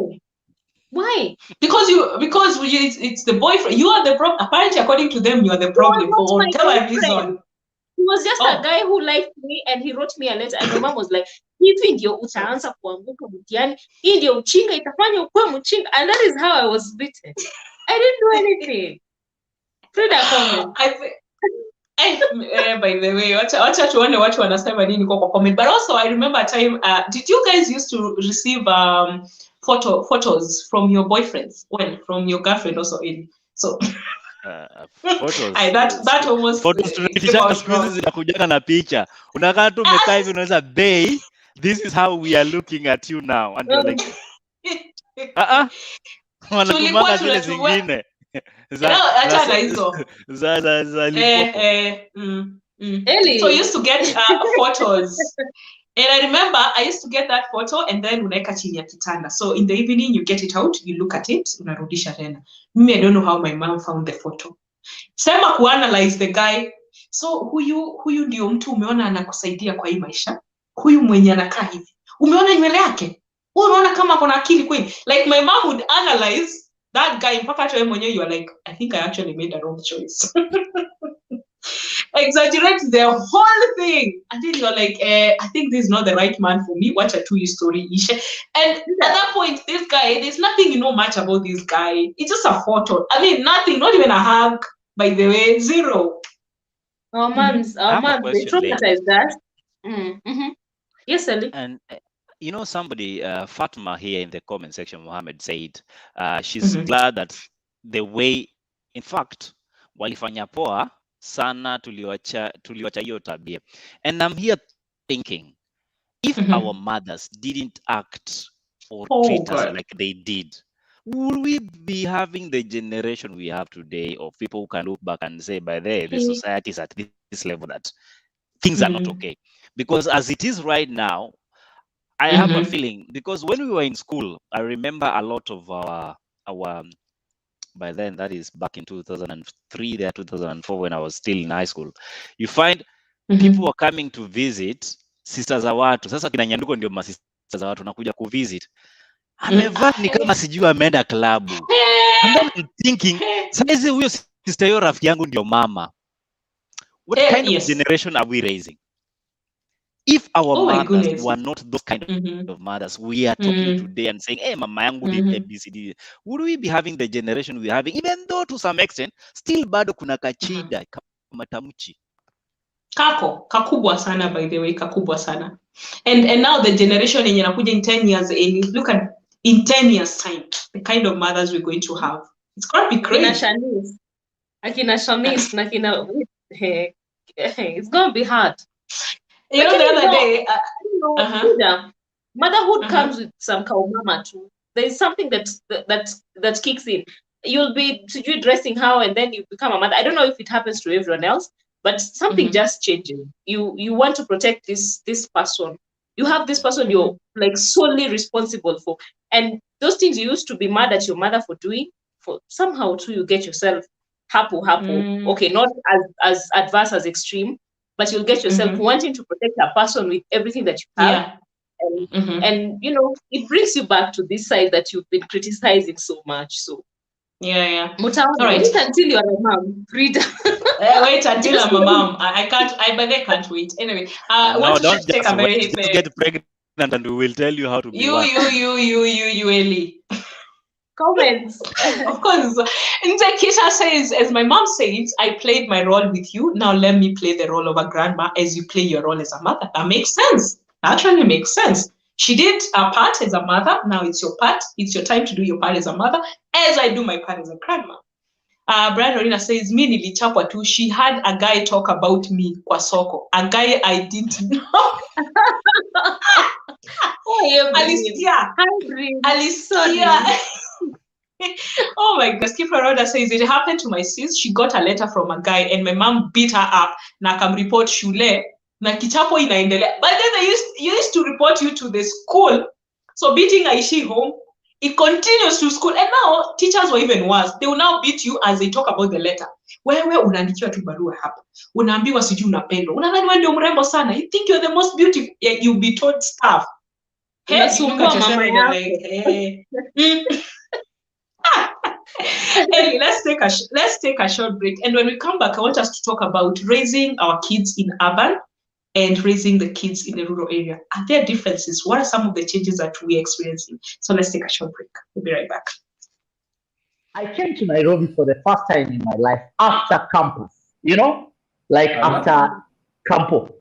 Because it's the boyfriend. You are the problem. Apparently, according to them, you are the problem for whatever reason. He was just a guy who liked me and he wrote me a letter and my mom was like, hivi ndio utaanza kuanguka mtihani, hii ndio uchinga itafanya ukuwe mchinga, and that is how I was beaten. I didn't do anything. Frida comment. By the way, wacha tuone watu wanasema nini kwa comment. But also I remember a time, did you guys used to receive photos from your boyfriends? Well, from your girlfriend also in. So photos. That almost photos zinakujaga na picha. Unakaa tu umekaa hivi unaweza bay, this is how we are looking at you now, and you're like wanatumanga zile zingine acha na hizo za So I used to get photos. And I remember I used to get that photo and then unaweka chini ya kitanda. So in the evening you get it out, you look at it, unarudisha tena. Mimi I don't know how my mom found the photo. Sema kuanalyze the guy. So huyu ndio mtu umeona anakusaidia kwa hii maisha. Huyu mwenye anakaa hivi. Umeona nywele yake? unaona kama kuna akili kweli. Like my mom would analyze that guy mpaka hata wewe mwenyewe you are like, I think I actually made a wrong choice. Exaggerate the whole thing until you're like, I think this is not the right man for me. Watch a true story. And at that point, this guy, there's nothing you know much about this guy. It's just a photo. I mean, nothing, not even a hug, by the way, zero. Our moms, they traumatize that. Yes, Ali. And you know, somebody, Fatma here in the comment section, Mohammed said, she's glad that the way, in fact, walifanya poa sana tuliwacha hiyo tabia. And I'm here thinking, if our mothers didn't act or treat us like they did, would we be having the generation we have today of people who can look back and say, by the society is at this level that things are not okay? Because as it is right now, I have a feeling, because when we were in school, I remember a lot of our by then, that is back in 2003, there 2004, when I was still in high school, you find people were coming to visit sisters za watu. Sasa kina Nyanduko ndio masisters za watu nakuja kuvisit. Amevaa ni kama sijui ameenda klabu. And then I'm thinking, saizi huyo sister yo rafiki yangu ndio mama. What kind of generation are we raising? If our mothers were not those kind of mothers, we are talking today and saying, hey, mama yangu did ABCD, would we be having the generation we're having? Even though to some extent, still bado kuna kachida, matamchi. Kako, kakubwa sana, by the way, kakubwa sana. And now the generation in in 10 years, and look at in 10 years time, the kind of mothers we're going to have. It's going to be crazy. It's going to be hard. You know, the other day, motherhood comes with some kaumama too. There is something that kicks in. You'll be dressing how, and then you become a mother. I don't know if it happens to everyone else, but something just changes. You want to protect this person. You have this person you're like solely responsible for, and those things you used to be mad at your mother for doing, for somehow too you get yourself hapu. Okay, not as adverse as extreme, but you'll get yourself wanting to protect a person with everything that you have. And you know, it brings you back to this side that you've been criticizing so much. So Mutamu, all right. Wait until you're a mom, Frida. Wait until I'm a mom. I can't wait. Anyway, no, don't just get pregnant and we will tell you how to be you Ellie. Comments. Of course. And Kisha says, as my mom says, I played my role with you. Now let me play the role of a grandma as you play your role as a mother. That makes sense. Actually makes sense. She did a part as a mother. Now it's your part. It's your time to do your part as a mother, as I do my part as a grandma. Brian Orina says, me nilichapwa tu. She had a guy talk about me kwa soko. A guy I didn't know. Alicia. Oh my God. Skipper Roda says, it happened to my sis. She got a letter from a guy and my mom beat her up. Na kam report shule. Na kichapo inaendelea. But then they used to report you to the school. So beating aishi home. It continues to school. And now teachers were even worse. They will now beat you as they talk about the letter. Wewe unaandikiwa tu barua hapa. Unaambiwa sijui unapendwa. Unadhani wewe ndio mrembo sana. You think you're the most beautiful. You'll be told stuff. Hey, hey, let's take a short break. And when we come back, I want us to talk about raising our kids in urban and raising the kids in the rural area. Are there differences? What are some of the changes that we're experiencing? So let's take a short break. We'll be right back. I came to Nairobi for the first time in my life after campus, you know, like after campo.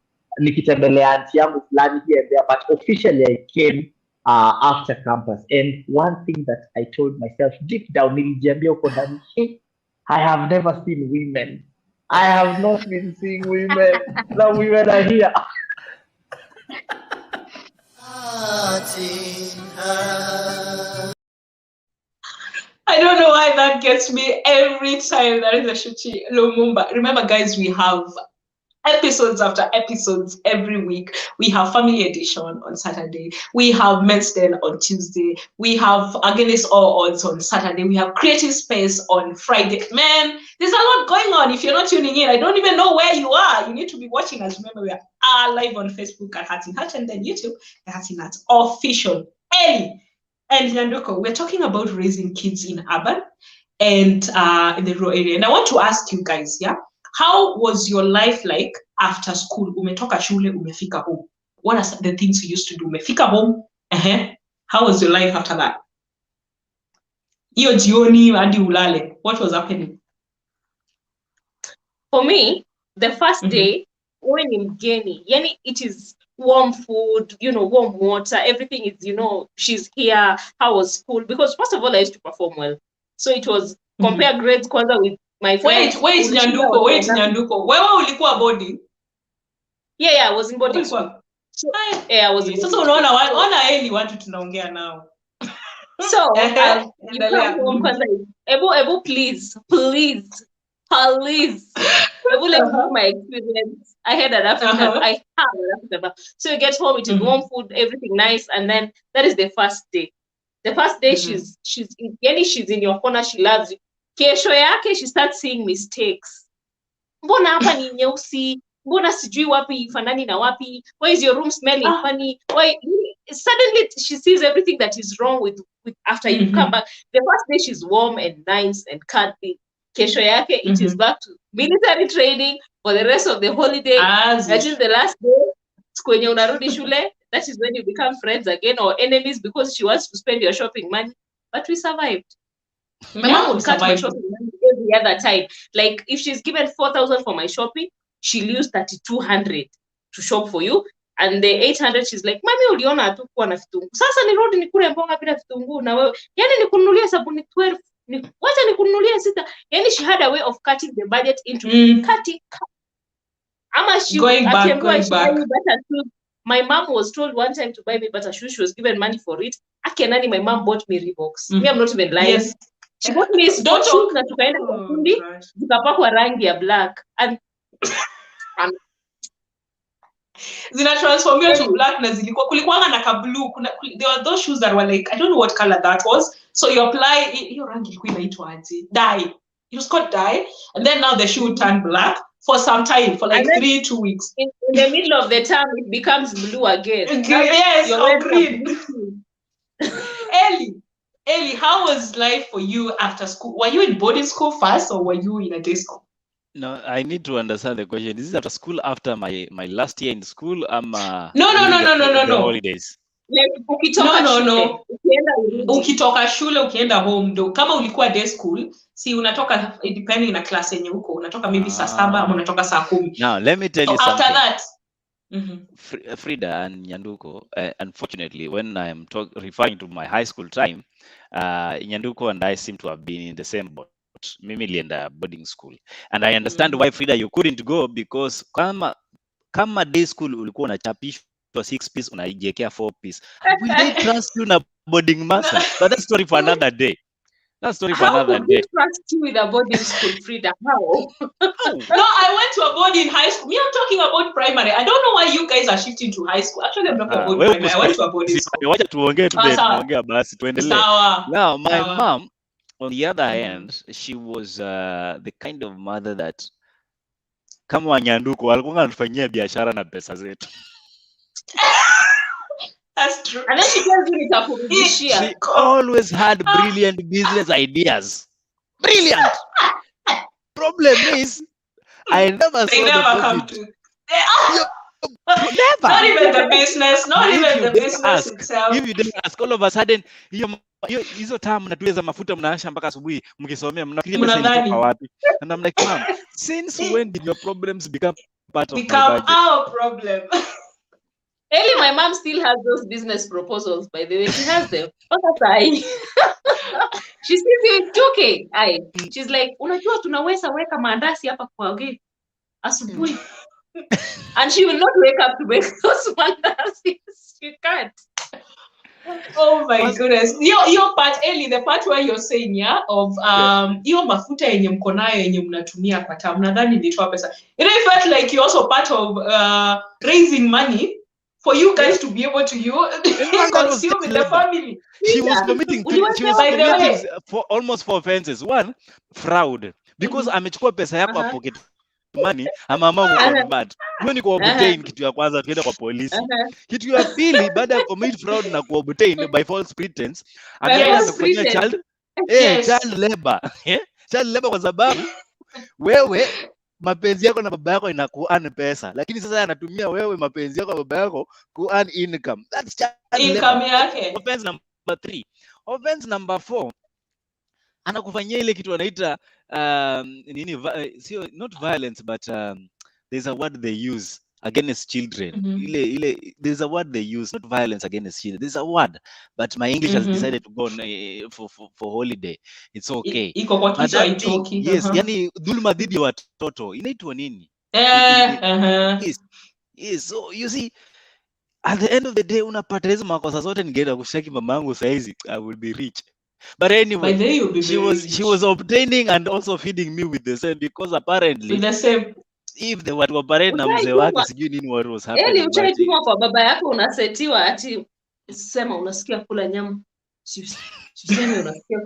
Nikitembelea auntie yangu fulani here and there, but officially I came after campus. And one thing that I told myself deep down, nilijiambia uko ndani, I have never seen women. I have not been seeing women. The women are here. I don't know why that gets me every time there is a Shuchi Lumumba. Remember, guys, we have episodes after episodes every week. We have Family Edition on Saturday. We have Men's Den on Tuesday. We have Against All Odds on Saturday. We have Creative Space on Friday. Man, there's a lot going on. If you're not tuning in, I don't even know where you are. You need to be watching us. Remember, we are live on Facebook at Heart in Heart and then YouTube at Heart in Heart Official. Ellie and Nyanduko, we're talking about raising kids in urban and in the rural area. And I want to ask you guys, yeah, how was your life like after school? Umetoka shule, umefika home. What are the things you used to do? Umefika home. How was your life after that? Iyo jioni hadi ulale. What was happening? For me, the first day, when in mgeni, yani it is warm food, warm water, everything is, she's here. How was school? Because first of all, I used to perform well. So it was compare grades kwanza with my friends. Wait, Nyanduko. Wewe ulikuwa boarding? Yeah, I was in boarding school. So, I was in Sasa unaona Eli watu tunaongea nao. So, you come home kwanza, Ebu, please. Ebu, let me know my experience. I had an African, I have an African. So you get home, it is warm food, everything nice, and then that is the first day. The first day she's in your corner, she loves you. Kesho yake, she starts seeing mistakes. Mbona hapa ni nyeusi? Mbona sijui wapi fanani na wapi? Why is your room smelling funny? Why? Suddenly she sees everything that is wrong with after you come back. The first day she's warm and nice and cuddly. Kesho yake, it is back to military training for the rest of the holiday. Until the last day, kwenye unarudi shule, that is when you become friends again or enemies because she wants to spend your shopping money. But we survived. My mom would cut my shopping money every other time. Like if she's given 4,000 for my shopping, she'll use 3,200 to shop for you. And the 800, she's like, mami uliona hatukuwa na vitunguu. Sasa nirudi nikule mboga bila vitunguu na wewe. Yani nikununulia sabuni 12. Wacha nikununulia 6. Yani she had a way of cutting the budget into cutting. Ama she going back. My mom was told one time to buy me butter shoes. She was given money for it. Akenani, my mom bought me Reeboks. Me, I'm not even lying. Yes. She bought me sport shoes na tukaenda kwa fundi zikapakwa rangi ya black and zina transformiwa to black na kulikuwa na ka blue. There were those shoes that were like, I don't know what color that was. So you apply hiyo rangi ilikuwa inaitwa aje? Dye. It was called dye. And then now the shoe turned black for some time, for like 2 weeks. In the middle of the term, it becomes blue again. Yes, or green. Ellie, how was life for you after school? Were you in boarding school first or were you in a day school? No, I need to understand the question. Is it after school after my last year in school? No. Holidays. Like, no. Ukitoka shule ukienda home ndo kama ulikuwa day school, si unatoka depending na class yenye uko, unatoka maybe saa 7 ama unatoka saa 10. Now, let me tell you something. After that, Frida and Nyanduko, unfortunately, when I am referring to my high school time, Nyanduko and I seem to have been in the same boat. Mimi nilienda boarding school. And I understand why, Frida, you couldn't go because kama day school ulikuwa unachapishwa 6 piece unaijiekea 4 piece. Will they trust you na boarding master? But that's story for another day. That's story for another day. How could you trust you with a boarding school, Frida? How? No, I went to a boarding high school. Me, I'm talking about primary. I don't know why you guys are shifting to high school. Actually, I'm not about primary. I went to a boarding school. Wacha tuongee tuongea basi tuendelee. Now, my mom, on the other hand, she was the kind of mother that kama Wanyanduko alikuwa anatufanyia biashara na pesa zetu. That's true. And then she tells you nitakurudishia. She always had brilliant business ideas. Brilliant. Problem is, I never saw the profit. Never. Not even the business. Not even the business itself. If you didn't ask, all of a sudden, hizo taa mnatuweza mafuta mnaasha mpaka asubuhi mkisomea mnafikiria mnatoka wapi? And I'm like, mom, since when did your problems become part of my budget? Our problem? Ellie, my mom still has those business proposals, by the way. She has them. She sees you, it's okay. She's like, unajua tunaweza weka maandasi hapa kwa gate asubuhi. And she will not wake up to make those mandasi. She can't. Oh my goodness. Your part, Ellie, the part where you're saying, of hiyo mafuta yenye mko nayo yenye mnatumia kwa tamu, nadhani nilitoa pesa. It felt like you're also part of raising money for you guys to be able to consume in the family. She was committing for almost 4 offenses. One, fraud. Because amechukua pesa yako pocket money ama mama convert. Hiyo ni ku-obtain kitu ya kwanza, tuende kwa polisi. Kitu ya pili, baada ya commit fraud na ku-obtain by false pretense, ameenda amekufanyia child labor. Child labor kwa sababu wewe mapenzi yako na baba yako inaku-earn pesa, lakini sasa anatumia wewe mapenzi yako na baba yako ku-earn income. That's child income yake. Offense number 3. Offense number 4, anakufanyia ile kitu anaita not violence, but there's a word they use against children. There's a word they use, not violence against children. There's a word, but my English has decided to go on, for holiday. It's okay. Iko kwa kichwa haitoki. Yes, yani dhuluma dhidi ya watoto inaitwa nini? Yes, so you see, at the end of the day unapata hizo makosa zote. Ningeenda kushaki mamangu saizi, I will be rich. But anyway, she was obtaining and also feeding me with the same, because apparently with the same, if they were to operate na mzee wake sijui nini what was happening. Eli uchaituma kwa baba yako unasetiwa ati sema unasikia kula nyama. Siseme unasikia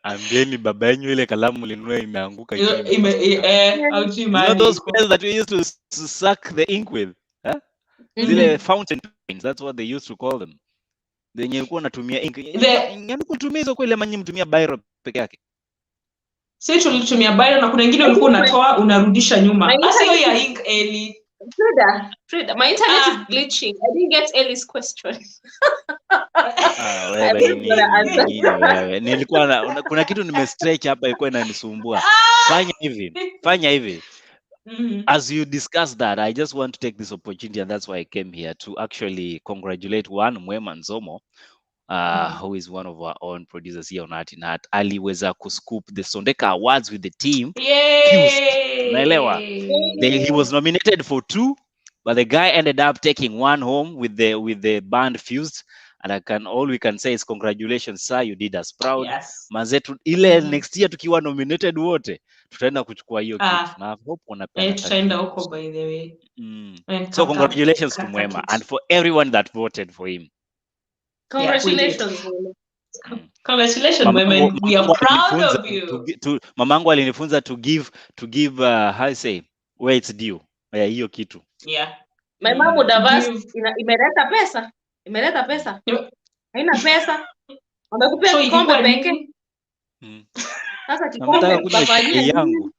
ambieni baba yenu ile kalamu linunua imeanguka chini. You know those pens that we used to suck the ink with? Zile fountain pens, that's what they used to call them. Zenye ulikuwa unatumia ink. Yaani kutumia hizo kweli ama nyinyi mtumia biro peke yake? Sisi tulitumia biro na kuna wengine ulikuwa unatoa unarudisha nyuma. Sasa hiyo ya ink Eli. Frida, my internet is glitching. I didn't get Ellie's question. Nilikuwa kuna kitu nimestretch hapa ilikuwa inanisumbua. Fanya hivi. As you discuss that, I just want to take this opportunity, and that's why I came here to actually congratulate one Mwema Nzomo, who is one of our own producers here on Art in Art. Aliweza kuscoop the Sondeka Awards with the team. Naelewa. He was nominated for 2, but the guy ended up taking 1 home with the band Fused. And all we can say is congratulations sir, you did us proud. Yes. Mazetu ile next year tukiwa nominated wote tutaenda kuchukua hiyo kitu. Na hope wanapenda. Tutaenda huko by the way. So congratulations to Mwema and for everyone that voted for him. Congratulations. Congratulations Mwema. We are proud of you. Mamangu alinifunza to give how I say where it's due. Hiyo kitu. Yeah. My mom would have asked, imeleta pesa. Haina pesa. Wamekupea kikombe peke. Sasa kikombe baba yangu.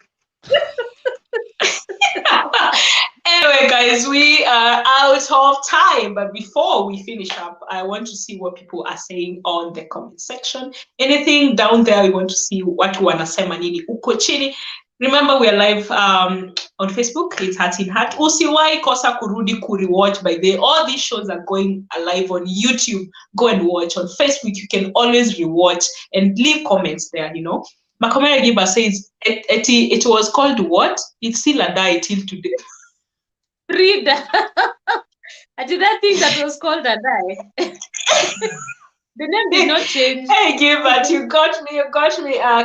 Anyway, guys, we are out of time. But before we finish up, I want to see what people are saying on the comment section. Anything down there, we want to see what wanasema nini uko chini. Remember, we are live on Facebook. It's Heart in Heart. Usiwai kosa kurudi rewatch by the all these shows are going live on YouTube. Go and watch on Facebook. You can always rewatch and leave comments there. You know, Makomera Giba says it was called what? It's still a die till today. Frida, I did not think that was called a die. The name did not change. Hey, Gilbert, you got me.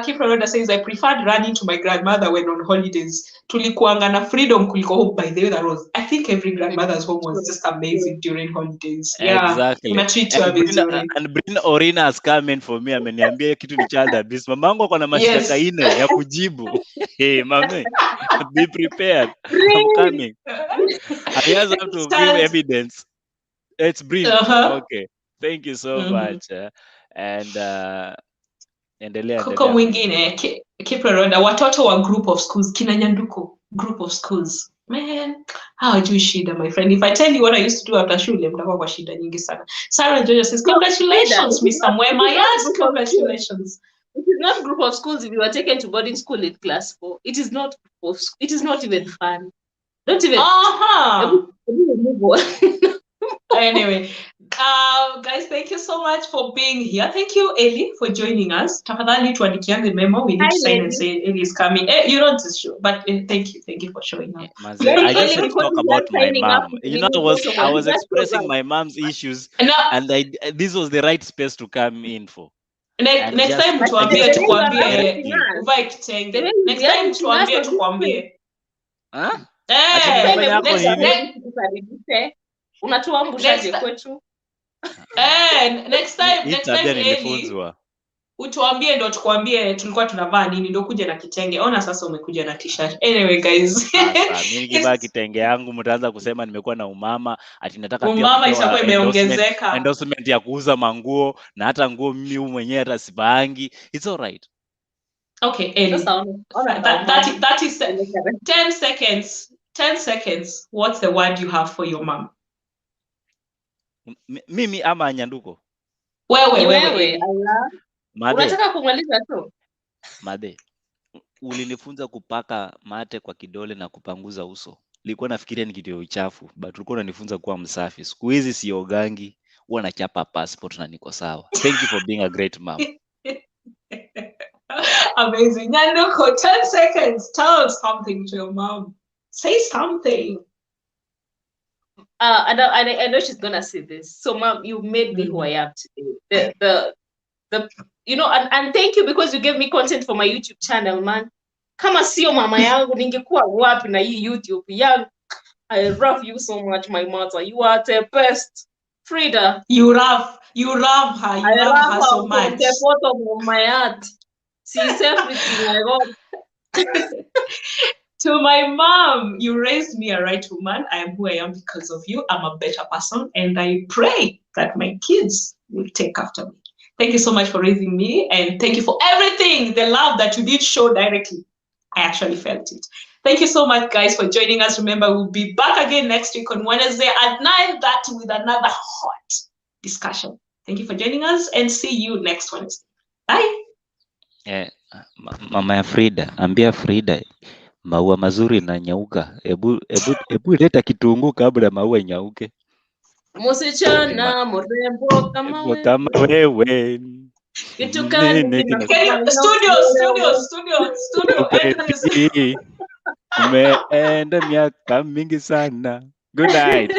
Kipronoda says, I preferred running to my grandmother when on holidays. Tulikuanga na freedom kuliko home. By the way, that was, I think every grandmother's home was just amazing during holidays. Yeah, exactly. And Brina Orina has come in for me. Ameniambia kitu ni child abuse. Mamangu akona mashtaka 4 ya kujibu. Hey, mama, be prepared. I'm coming. I just have to give evidence. It's Brina. Okay. Thank you so much. And endelea. Kuko mwingine Kipronoda watoto wa group of schools kina Nyanduko group of schools. Man, hawajui shida my friend. If I tell you what I used to do after shule mtakuwa kwa shida nyingi sana. Sarah Jojo says congratulations Mr. Mwema. Yes, congratulations. It is not group of schools if you are taken to boarding school in class 4. It is not it is not even fun. Don't even move on. Anyway, guys, thank you so much for being here. Thank you, Eli, for joining us. Tafadhali tuandikiange memo. We need to sign and say Eli is coming. You don't show, but thank you for showing up. I just want to talk about my mom. You know, I was expressing my mom's issues, and this was the right space to come in for. Next time tuambie tukwambie uvae kitenge. Next time tuambie tukwambie. Unatuambushaje kwetu? Next time Eli. utuambie ndo tukwambie tulikuwa tunavaa nini, ndo kuja na kitenge. Ona sasa umekuja na t-shirt. Anyway guys, Sasa mimi nikivaa kitenge yangu mtaanza kusema nimekuwa na umama, ati nataka pia umama kupewa itakuwa imeongezeka. endorsement ya kuuza manguo, na hata nguo mimi mwenyewe hata sipangi. It's all right. Okay, Ellie. That is 10 seconds. 10 seconds. What's the word you have for your mom? Mimi ama Nyanduko? Wewe. Unataka kumaliza tu? Made, ulinifunza kupaka mate kwa kidole na kupanguza uso. Nilikuwa nafikiria ni kitu ya uchafu, but ulikuwa unanifunza kuwa msafi. Siku hizi siogangi, huwa nachapa passport na niko sawa. Thank you for being a great mom. Amazing. Nyanduko, 10 seconds. Tell us something to your mom. Say something. I know she's gonna see this. So, Mom, you made me who I am today. The you know, and thank you because you gave me content for my YouTube channel, man. Kama sio mama yangu ningekuwa wapi na hii YouTube yangu. I love you so much, my mother. You are the best. Frida. You love her. You love her so much. From the bottom of my heart. She's everything I got. To my mom, you raised me a right woman. I am who I am because of you. I'm a better person, and I pray that my kids will take after me. Thank you so much for raising me, and thank you for everything, the love that you did show directly. I actually felt it. Thank you so much, guys, for joining us. Remember, we'll be back again next week on Wednesday at 9:30 with another hot discussion. Thank you for joining us, and see you next Wednesday. Bye. Mama ya Frida, ambia Frida, maua mazuri na nyauka. Ebu leta kitunguu kabla maua nyauke. Msichana mrembo kama wewe. Kitu gani? Studio. Umeenda miaka mingi sana. Good night.